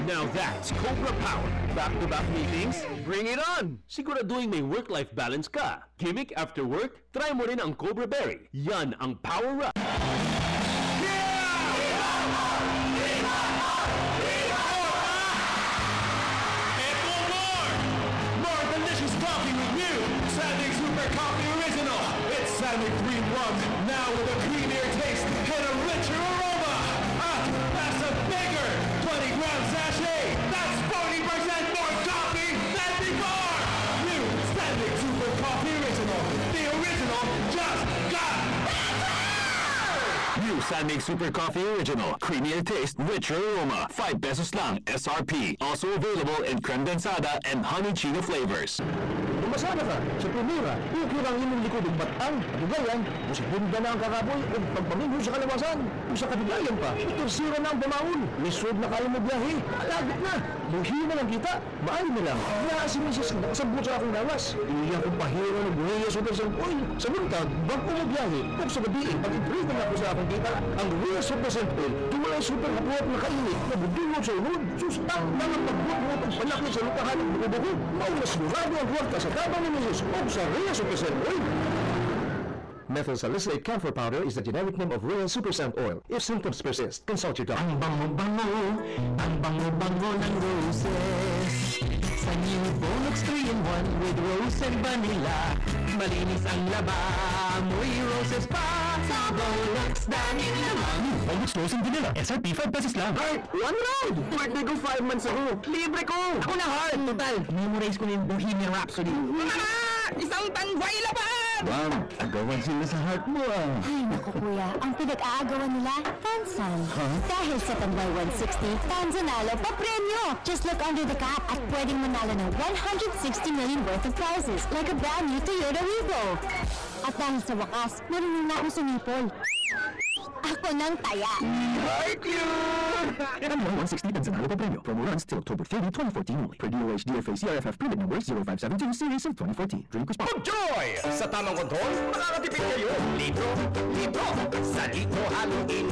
[SPEAKER 11] Now that's Cobra Power. Back-to-back meetings? Bring it on! Siguraduhin may work-life balance ka. Gimmick after work? Try mo rin ang Cobra Berry. Yan ang Power Up.
[SPEAKER 4] Sonic 3-in-1, now with a creamier taste and a richer aroma. That's a bigger 20-gram sachet. That's 40% more coffee than before. New Sonic Super Coffee Original. The original just got better.
[SPEAKER 11] New Sonic Super Coffee Original. Creamier taste, richer aroma. 5 pesos lang, SRP. Also available in Cremdensada and Honey Chino flavors.
[SPEAKER 9] Masana ka sa primera, ukirang imong likod ng batang, kadugayan, musikunda na ang kakaboy o pagpaminho sa kalawasan. Kung sa kadugayan pa, itursira na ang pamaon. Lisod na kayo mo biyahe, alagit na. Buhi na lang kita, maayos na lang. Naasin mo siya nakasabot sa akong lawas. Iyan kong pahira ng buhay sa Super Oil. Sa buntag, bago mo biyahe, kung sa gabi, pag-improve na ako sa akong kita, ang Ria Super Oil, tumulay super kapuhat na kainit, na budulog sa unod, sustak na ang pagbuhat ang palaki sa lupahan ng buko-buko. Maulas sigurado ang kwarta sa tabang ni Jesus o sa Ria Super Oil. Methyl salicylate camphor powder is the generic name of Royal Super Scent Oil. If symptoms persist, consult your doctor.
[SPEAKER 2] Ang bango-bango ng roses. Sa new Bonux 3-in-1 with rose and vanilla. Malinis ang laba, amoy roses pa. Sa Bonux, daming laman.
[SPEAKER 9] Bonux Rose and Vanilla. SRP 5 pesos lang. Ay, one ride! Birthday ko 5 months ago. Libre ko! Ako na hard! Total, memorize ko na yung Bohemian Rhapsody. Mama! Isang tangbay laban!
[SPEAKER 4] Ma'am, agawan sila sa heart mo ah.
[SPEAKER 5] Ay, naku kuya, ang pinag-aagawan nila, Tansan. Dahil sa Tanbay 160, Tanzanalo pa premyo. Just look under the cap at pwedeng manalo ng 160 million worth of prizes like a brand new Toyota Wigo. At dahil sa wakas, marunong na ako sumipol. Ako nang taya.
[SPEAKER 9] Hi, cute! Tanbay 160 Tanzanalo pa premyo. Promo runs till October 30, 2014 only. Per DOH DFA CRFF printed number 0572 series of 2014. Drink responsible.
[SPEAKER 1] Joy! Sa tamang kontrol, makakatipid kayo. Litro, sa litro haluin.